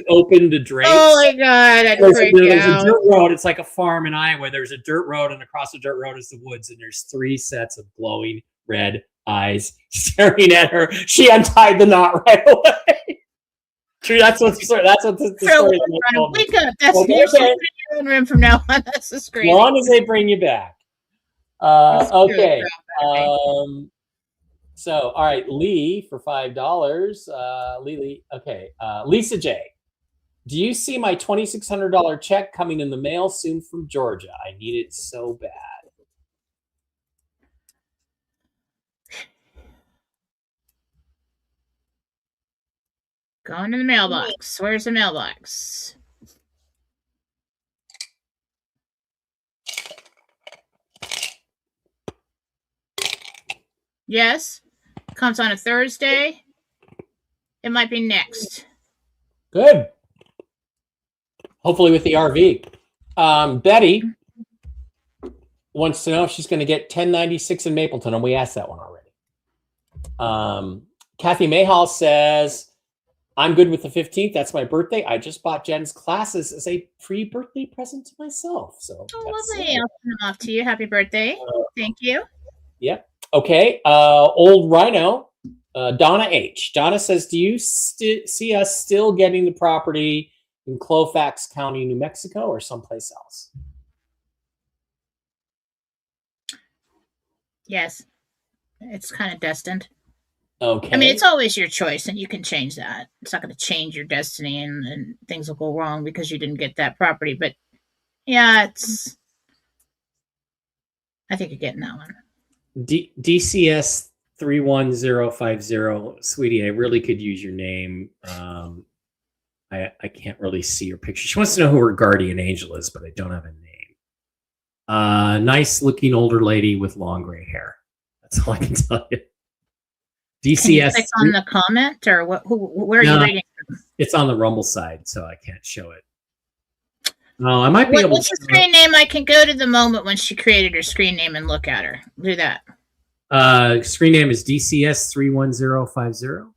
opened the drapes. Oh my God, I'd freak There's out. a dirt road. It's like a farm in Iowa. There's a dirt road, and across the dirt road is the woods, and there's 3 sets of glowing red eyes staring at her. She untied the knot right away. True, that's what the story. Wake up! That's your room from now on. That's the screen. As long as they bring you back. Okay. So, all right, Lee for $5. Lee. Okay. Lisa J. Do you see my $2,600 check coming in the mail soon from Georgia? I need it so bad. Going to the mailbox. Where's the mailbox? Yes. Comes on a Thursday. It might be next. Good. Hopefully with the RV. Betty wants to know if she's going to get 1096 in Mapleton, and we asked that one already. Kathy Mayhall says, "I'm good with the 15th. That's my birthday. I just bought Jen's classes as a pre-birthday present to myself." So lovely. I'll send them off to you. Happy birthday. Thank you. Yep. Okay. Old Rhino, Donna H. Donna says, "Do you see us still getting the property in Colfax County, New Mexico, or someplace else?" Yes. It's kind of destined. Okay. I mean, it's always your choice, and you can change that. It's not going to change your destiny, and things will go wrong because you didn't get that property. But yeah, I think you're getting that one. DCS 31050, sweetie, I really could use your name. I can't really see your picture. She wants to know who her guardian angel is, but I don't have a name. Nice looking older lady with long gray hair. That's all I can tell you. DCS. Can you click on the comment, or what? Where are you reading? It's on the Rumble side, so I can't show it. No, I might be able to. What's the screen name? I can go to the moment when she created her screen name and look at her. Do that. Screen name is DCS 31050.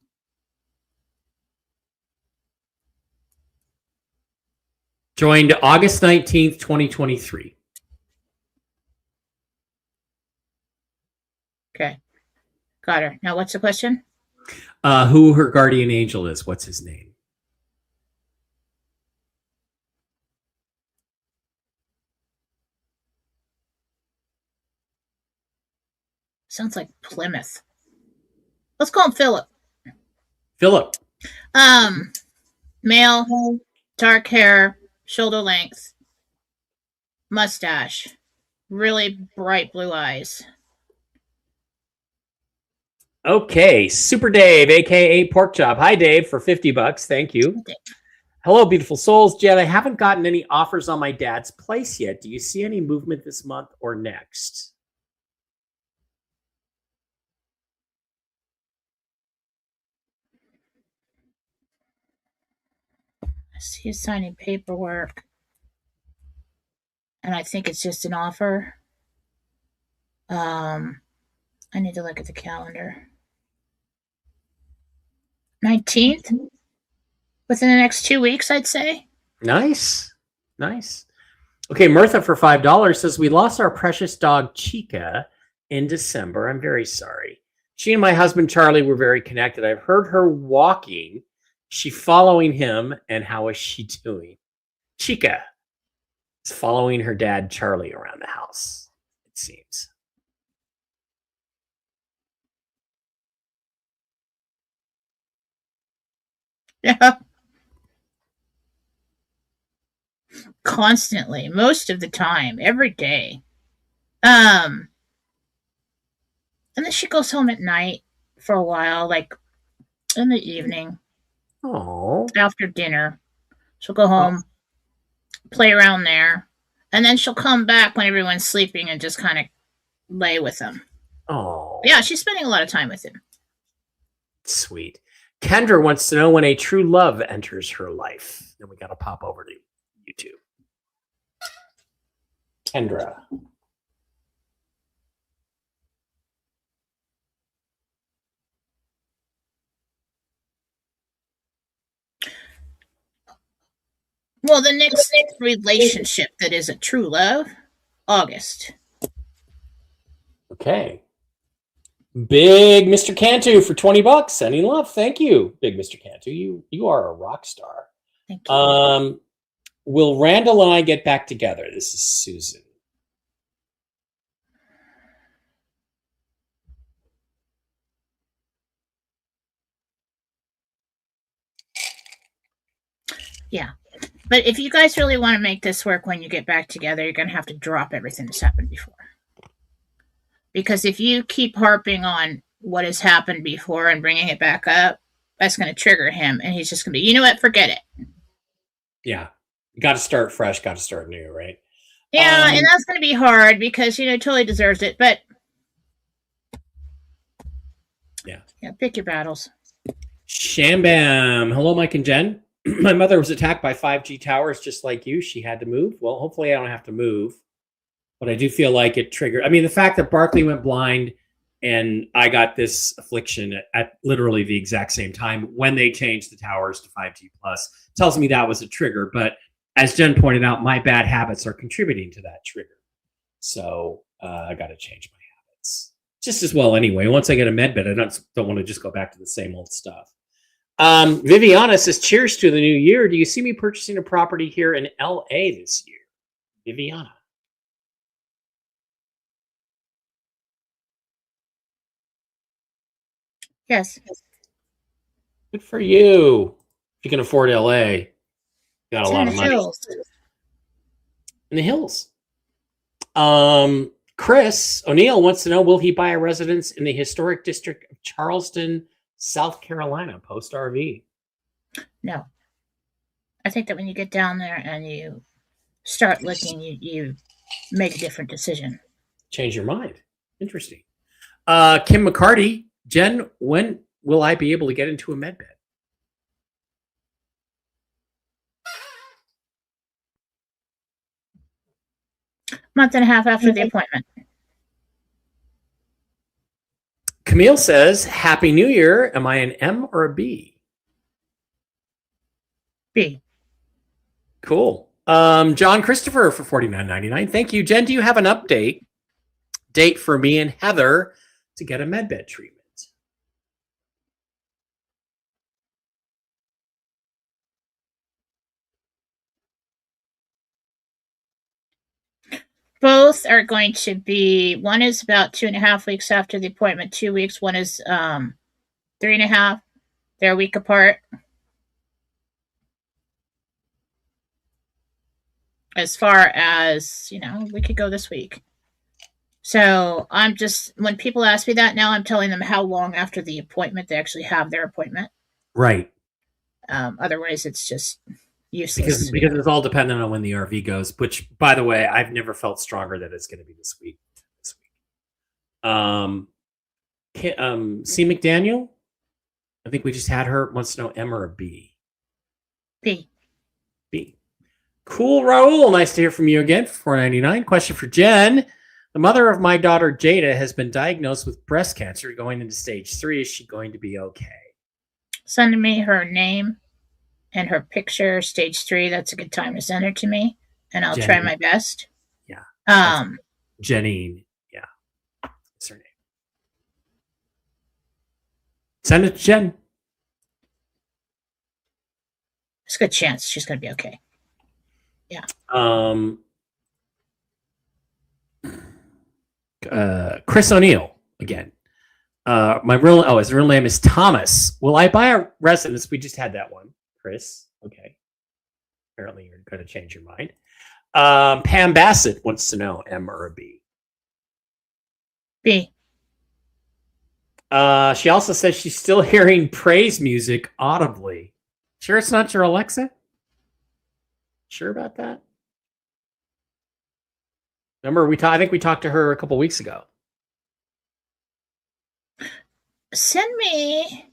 Joined August 19th, 2023. Okay. Got her. Now, what's the question? Who her guardian angel is. What's his name? Sounds like Plymouth. Let's call him Philip. Philip. Male, dark hair, shoulder length, mustache, really bright blue eyes. Okay, Super Dave, aka Pork Chop. Hi, Dave, for $50. Thank you. Okay. Hello, beautiful souls. Jen, I haven't gotten any offers on my dad's place yet. Do you see any movement this month or next? I see you signing paperwork, and I think it's just an offer. I need to look at the calendar. 19th? Within the next 2 weeks, I'd say. Nice. Okay, Mirtha for $5 says, "We lost our precious dog Chica in December. I'm very sorry. She and my husband Charlie were very connected. I've heard her walking. She following him, and how is she doing?" Chica is following her dad Charlie around the house, it seems. Yeah. Constantly, most of the time, every day. And then she goes home at night for a while, like in the evening. Oh. After dinner. She'll go home, play around there, and then she'll come back when everyone's sleeping and just kind of lay with them. Oh. Yeah, she's spending a lot of time with him. Sweet. Kendra wants to know when a true love enters her life. Then we got to pop over to YouTube. Kendra. Well, the next relationship that is a true love, August. Okay. Big Mr. Cantu for $20. Sending love. Thank you, Big Mr. Cantu. You are a rock star. Thank you. Will Randall and I get back together? This is Susan. Yeah. But if you guys really want to make this work when you get back together, you're going to have to drop everything that's happened before. Because if you keep harping on what has happened before and bringing it back up, that's going to trigger him. And he's just going to be, you know what, forget it. Yeah. Got to start fresh, got to start new, right? Yeah, and that's going to be hard because, totally deserves it. But yeah, pick your battles. Shambam. Hello, Mike and Jen. My mother was attacked by 5G towers just like you. She had to move. Well, hopefully I don't have to move. But I do feel like it triggered. I mean, the fact that Barkley went blind and I got this affliction at literally the exact same time when they changed the towers to 5G plus tells me that was a trigger. But as Jen pointed out, my bad habits are contributing to that trigger. So I got to change my habits just as well anyway. Once I get a med bed, I don't want to just go back to the same old stuff. Viviana says, cheers to the new year. Do you see me purchasing a property here in LA this year? Viviana. Yes. Good for you. If you can afford LA, you got a lot of money. In the hills. Chris O'Neill wants to know, will he buy a residence in the historic district of Charleston, South Carolina, post RV? No. I think that when you get down there and you start looking, you make a different decision. Change your mind. Interesting. Kim McCarty, Jen, when will I be able to get into a med bed? Month and a half after the appointment. Camille says, Happy New Year. Am I an M or a B? B. Cool. John Christopher for $49.99. Thank you. Jen, do you have an date for me and Heather to get a med bed treatment? Both are going to be, one is about 2.5 weeks after the appointment, 2 weeks. One is 3.5. They're a week apart. As far as, we could go this week. So I'm just, when people ask me that now, I'm telling them how long after the appointment they actually have their appointment. Right. Otherwise, it's just useless. Because it's all dependent on when the RV goes, which, by the way, I've never felt stronger that it's going to be this week. C. McDaniel, I think we just had her, wants to know M or a B. B. Cool, Raul. Nice to hear from you again for $4.99. Question for Jen. The mother of my daughter, Jada, has been diagnosed with breast cancer going into stage 3. Is she going to be okay? Send me her name and her picture, stage 3. That's a good time to send her to me, and I'll try my best. Yeah. Janine. Yeah. That's her name. Send it to Jen. There's a good chance she's going to be okay. Yeah. Chris O'Neill again. His real name is Thomas. Will I buy a residence? We just had that one, Chris. Okay. Apparently you're going to change your mind. Pam Bassett wants to know M or a B. B. She also says she's still hearing praise music audibly. Sure it's not your Alexa? Sure about that? Remember, I think we talked to her a couple weeks ago. Send me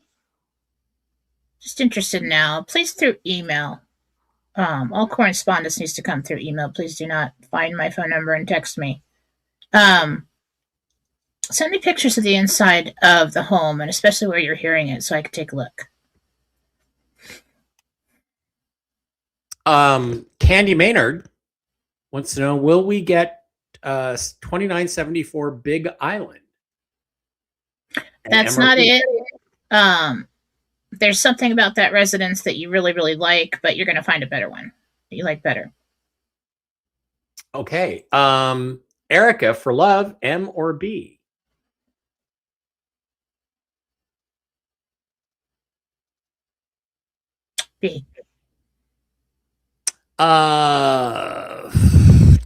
Just interested now. Please through email. All correspondence needs to come through email. Please do not find my phone number and text me. Send me pictures of the inside of the home, and especially where you're hearing it, so I can take a look. Candy Maynard wants to know, will we get 2974 Big Island? That's not it. There's something about that residence that you really, really like, but you're going to find a better one that you like better. Okay. Erica, for love, M or B? B.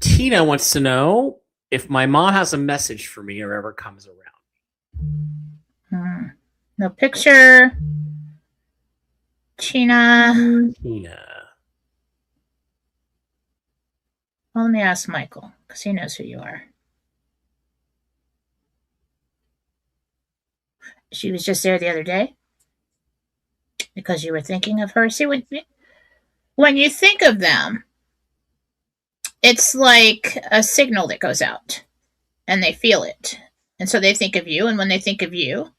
Tina wants to know if my mom has a message for me or ever comes around. No picture. Tina. Well, let me ask Michael, because he knows who you are. She was just there the other day? Because you were thinking of her? See, when you think of them, it's like a signal that goes out, and they feel it. And so they think of you, and when they think of you,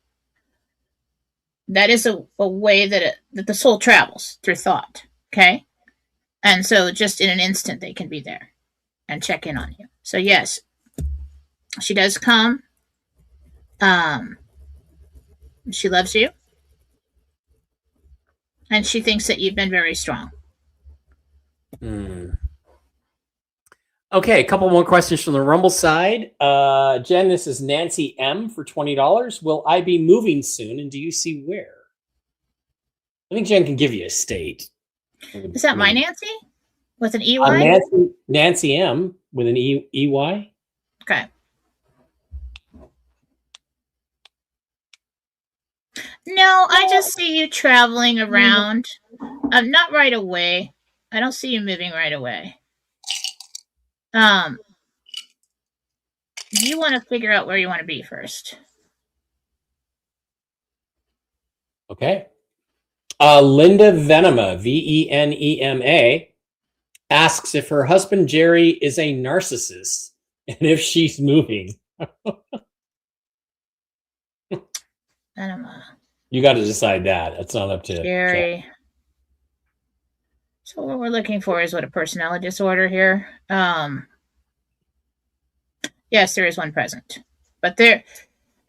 that is a way that the soul travels through thought, okay? And so just in an instant, they can be there and check in on you. So yes, she does come. She loves you. And she thinks that you've been very strong. Okay, a couple more questions from the Rumble side. Jen, this is Nancy M for $20. Will I be moving soon, and do you see where? I think Jen can give you a state. Is that my Nancy? With an EY? Nancy M with an EY. Okay. No, I just see you traveling around. Not right away. I don't see you moving right away. You want to figure out where you want to be first. Okay. Linda Venema, Venema, asks if her husband Jerry is a narcissist and if she's moving. Venema. You got to decide that. That's not up to Jerry. Jeff. So what we're looking for is what, a personality disorder here. Yes, there is one present, but there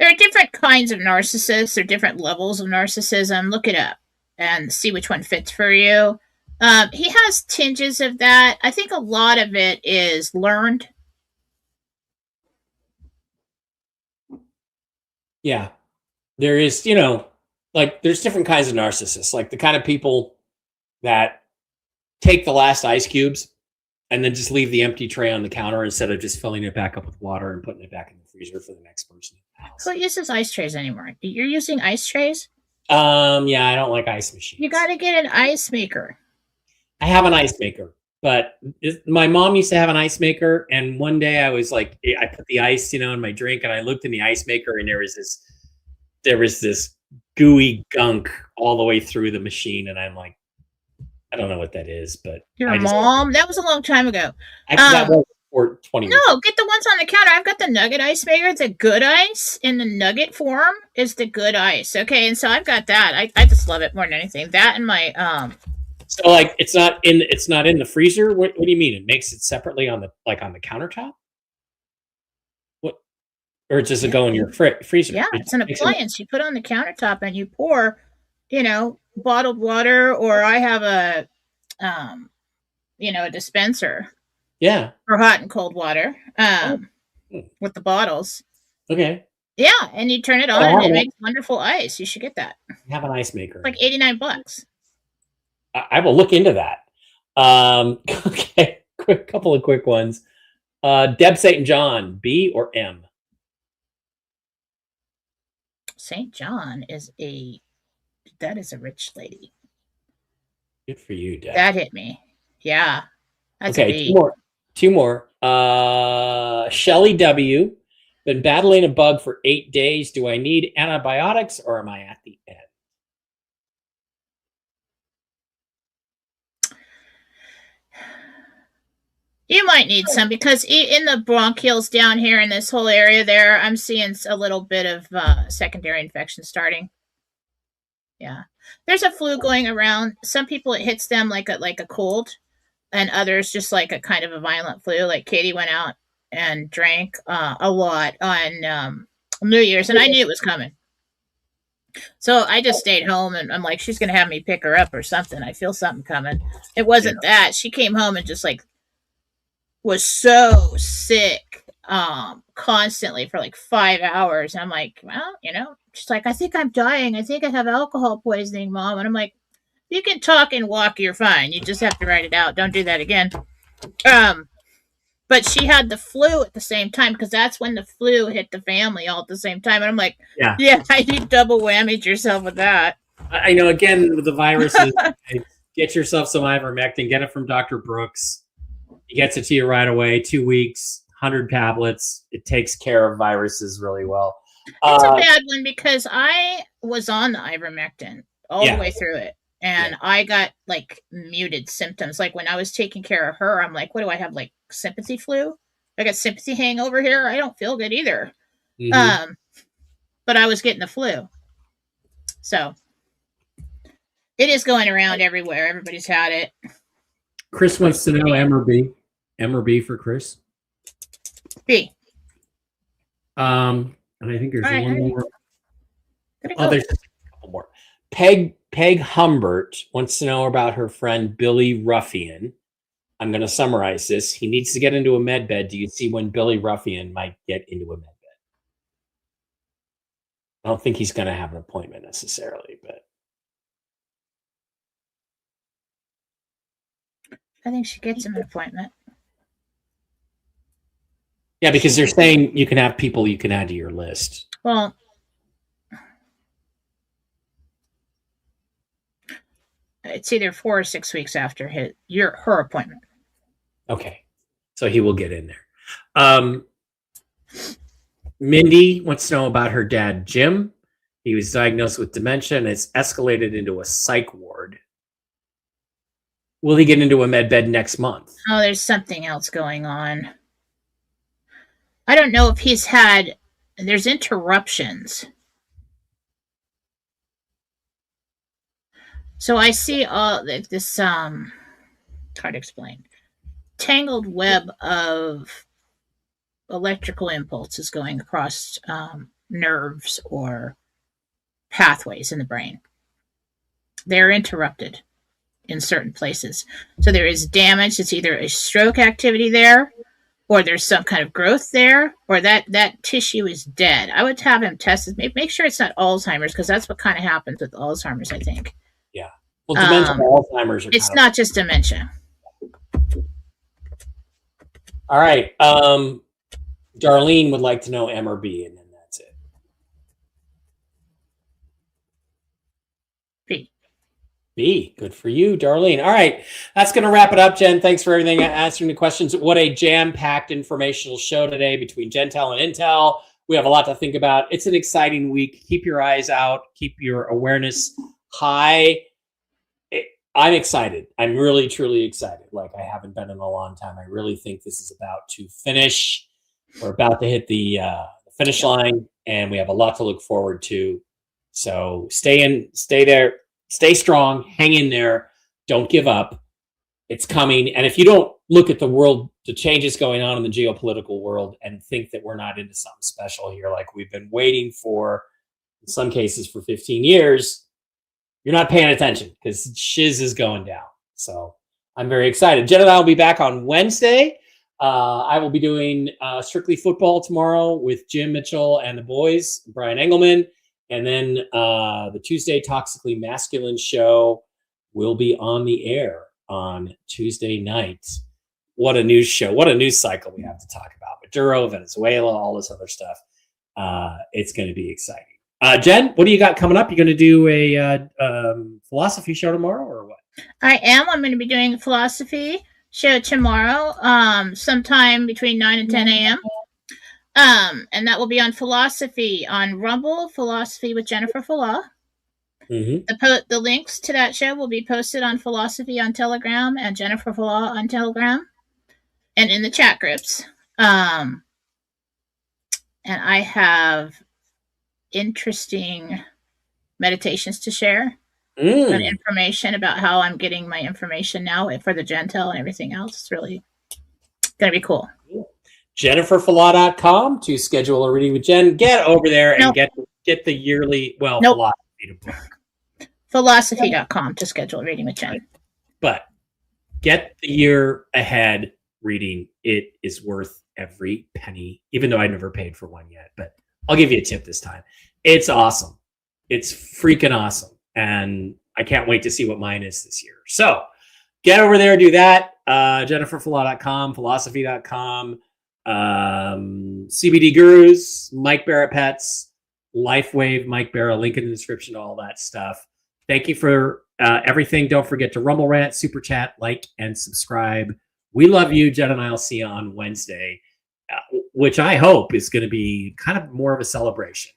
are different kinds of narcissists. There are different levels of narcissism. Look it up and see which one fits for you. He has tinges of that. I think a lot of it is learned. Yeah. There is, like there's different kinds of narcissists, like the kind of people that take the last ice cubes and then just leave the empty tray on the counter instead of just filling it back up with water and putting it back in the freezer for the next person. Who uses ice trays anymore? You're using ice trays? Yeah, I don't like ice machines. You got to get an ice maker. I have an ice maker, but my mom used to have an ice maker, and one day I was like, I put the ice, in my drink, and I looked in the ice maker, and there was this gooey gunk all the way through the machine, and I'm like, I don't know what that is, but your mom? That was a long time ago. That was for 20 minutes. No, get the ones on the counter. I've got the nugget ice maker. It's a good ice in the nugget form is the good ice. Okay, and so I've got that. I just love it more than anything. That and my So like it's not in the freezer. What do you mean? It makes it separately on the countertop? What? Or does it go in your freezer? Yeah, it's an appliance you put on the countertop and you pour, bottled water, or I have a a dispenser. Yeah. For hot and cold water. With the bottles. Okay. Yeah, and you turn it on and it makes wonderful ice. You should get that. I have an ice maker. Like $89. I will look into that. Okay, couple of quick ones. Deb St. John, B or M? St. John is a rich lady. Good for you, Deb. That hit me. Yeah. That's okay, two more. Shelly W. Been battling a bug for 8 days. Do I need antibiotics or am I at the end? You might need some because in the bronchioles down here in this whole area there, I'm seeing a little bit of secondary infection starting. Yeah. There's a flu going around. Some people it hits them like a cold, and others just like a kind of a violent flu. Like Katie went out and drank a lot on New Year's, and I knew it was coming. So I just stayed home, and I'm like, she's gonna have me pick her up or something. I feel something coming. It wasn't that. She came home and just like was so sick constantly for like 5 hours. And I'm like, well, she's like, I think I'm dying. I think I have alcohol poisoning, Mom. And I'm like, you can talk and walk, you're fine. You just have to write it out. Don't do that again. But she had the flu at the same time because that's when the flu hit the family all at the same time. And I'm like, yeah, you double whammied yourself with that. I know, again, with the viruses, get yourself some ivermectin, get it from Dr. Brooks. He gets it to you right away, 2 weeks, 100 tablets. It takes care of viruses really well. It's a bad one because I was on the ivermectin all the way through it. And I got like muted symptoms. Like when I was taking care of her, I'm like, what do I have? Like sympathy flu? I got sympathy hangover here. I don't feel good either. Mm-hmm. But I was getting the flu. So it is going around everywhere. Everybody's had it. Chris wants to know M or B. M or B for Chris? B. And I think there's one more. Oh, there's a couple more. Peg Humbert wants to know about her friend Billy Ruffian. I'm going to summarize this. He needs to get into a med bed. Do you see when Billy Ruffian might get into a med bed? I don't think he's going to have an appointment necessarily, but I think she gets him an appointment. Yeah, because they're saying you can have people you can add to your list. Well, it's either 4 or 6 weeks after her appointment. Okay, so he will get in there. Mindy wants to know about her dad, Jim. He was diagnosed with dementia and it's escalated into a psych ward. Will he get into a med bed next month? Oh, there's something else going on. I don't know if there's interruptions. So I see all this, hard to explain, tangled web of electrical impulses going across nerves or pathways in the brain. They're interrupted in certain places. So there is damage. It's either a stroke activity there, or there's some kind of growth there, or that tissue is dead. I would have him tested. Make sure it's not Alzheimer's, because that's what kind of happens with Alzheimer's, I think. Yeah. Well, dementia and Alzheimer's are it's not just dementia. All right. Darlene would like to know M or B, and then that's it. B. B. Good for you, Darlene. All right. That's going to wrap it up, Jen. Thanks for everything, answering the questions. What a jam-packed informational show today between Jentel and Intel. We have a lot to think about. It's an exciting week. Keep your eyes out. Keep your awareness high. I'm excited. I'm really, truly excited. Like I haven't been in a long time. I really think this is about to finish. We're about to hit the finish line, and we have a lot to look forward to. So stay there, stay strong, hang in there. Don't give up. It's coming. And if you don't look at the world, the changes going on in the geopolitical world, and think that we're not into something special here, like we've been waiting for, in some cases, for 15 years, you're not paying attention because shiz is going down. So I'm very excited. Jen and I will be back on Wednesday. I will be doing Strictly Football tomorrow with Jim Mitchell and the boys, Brian Engelman. And then the Tuesday Toxically Masculine show will be on the air on Tuesday night. What a news show. What a news cycle we have to talk about. Maduro, Venezuela, all this other stuff. It's going to be exciting. Jen, what do you got coming up? You going to do a philosophy show tomorrow or what? I am. I'm going to be doing a philosophy show tomorrow, sometime between 9 and 10 a.m. And that will be on philosophy on Rumble, Philosophy with Jennifer Falah. Mm-hmm. The links to that show will be posted on Philosophy on Telegram and Jennifer Falah on Telegram. and in the chat groups. And I have interesting meditations to share and information about how I'm getting my information now for the Jentel and everything else. It's really going to be cool. JenniferFala.com to schedule a reading with Jen. Get over there and get the yearly, philosophy to book. Philosophy.com to schedule a reading with Jen. But get the year ahead reading. It is worth every penny, even though I never paid for one yet. But I'll give you a tip this time. It's awesome. It's freaking awesome. And I can't wait to see what mine is this year. So get over there, do that. JenniferFala.com, philosophy.com, CBD Gurus, Mike Bara Pets, LifeWave, Mike Bara, link in the description to all that stuff. Thank you for everything. Don't forget to Rumble Rant, Super Chat, like, and subscribe. We love you. Jen and I will see you on Wednesday, which I hope is going to be kind of more of a celebration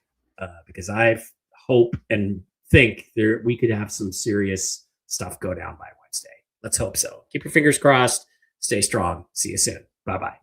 because I hope and think we could have some serious stuff go down by Wednesday. Let's hope so. Keep your fingers crossed. Stay strong. See you soon. Bye-bye.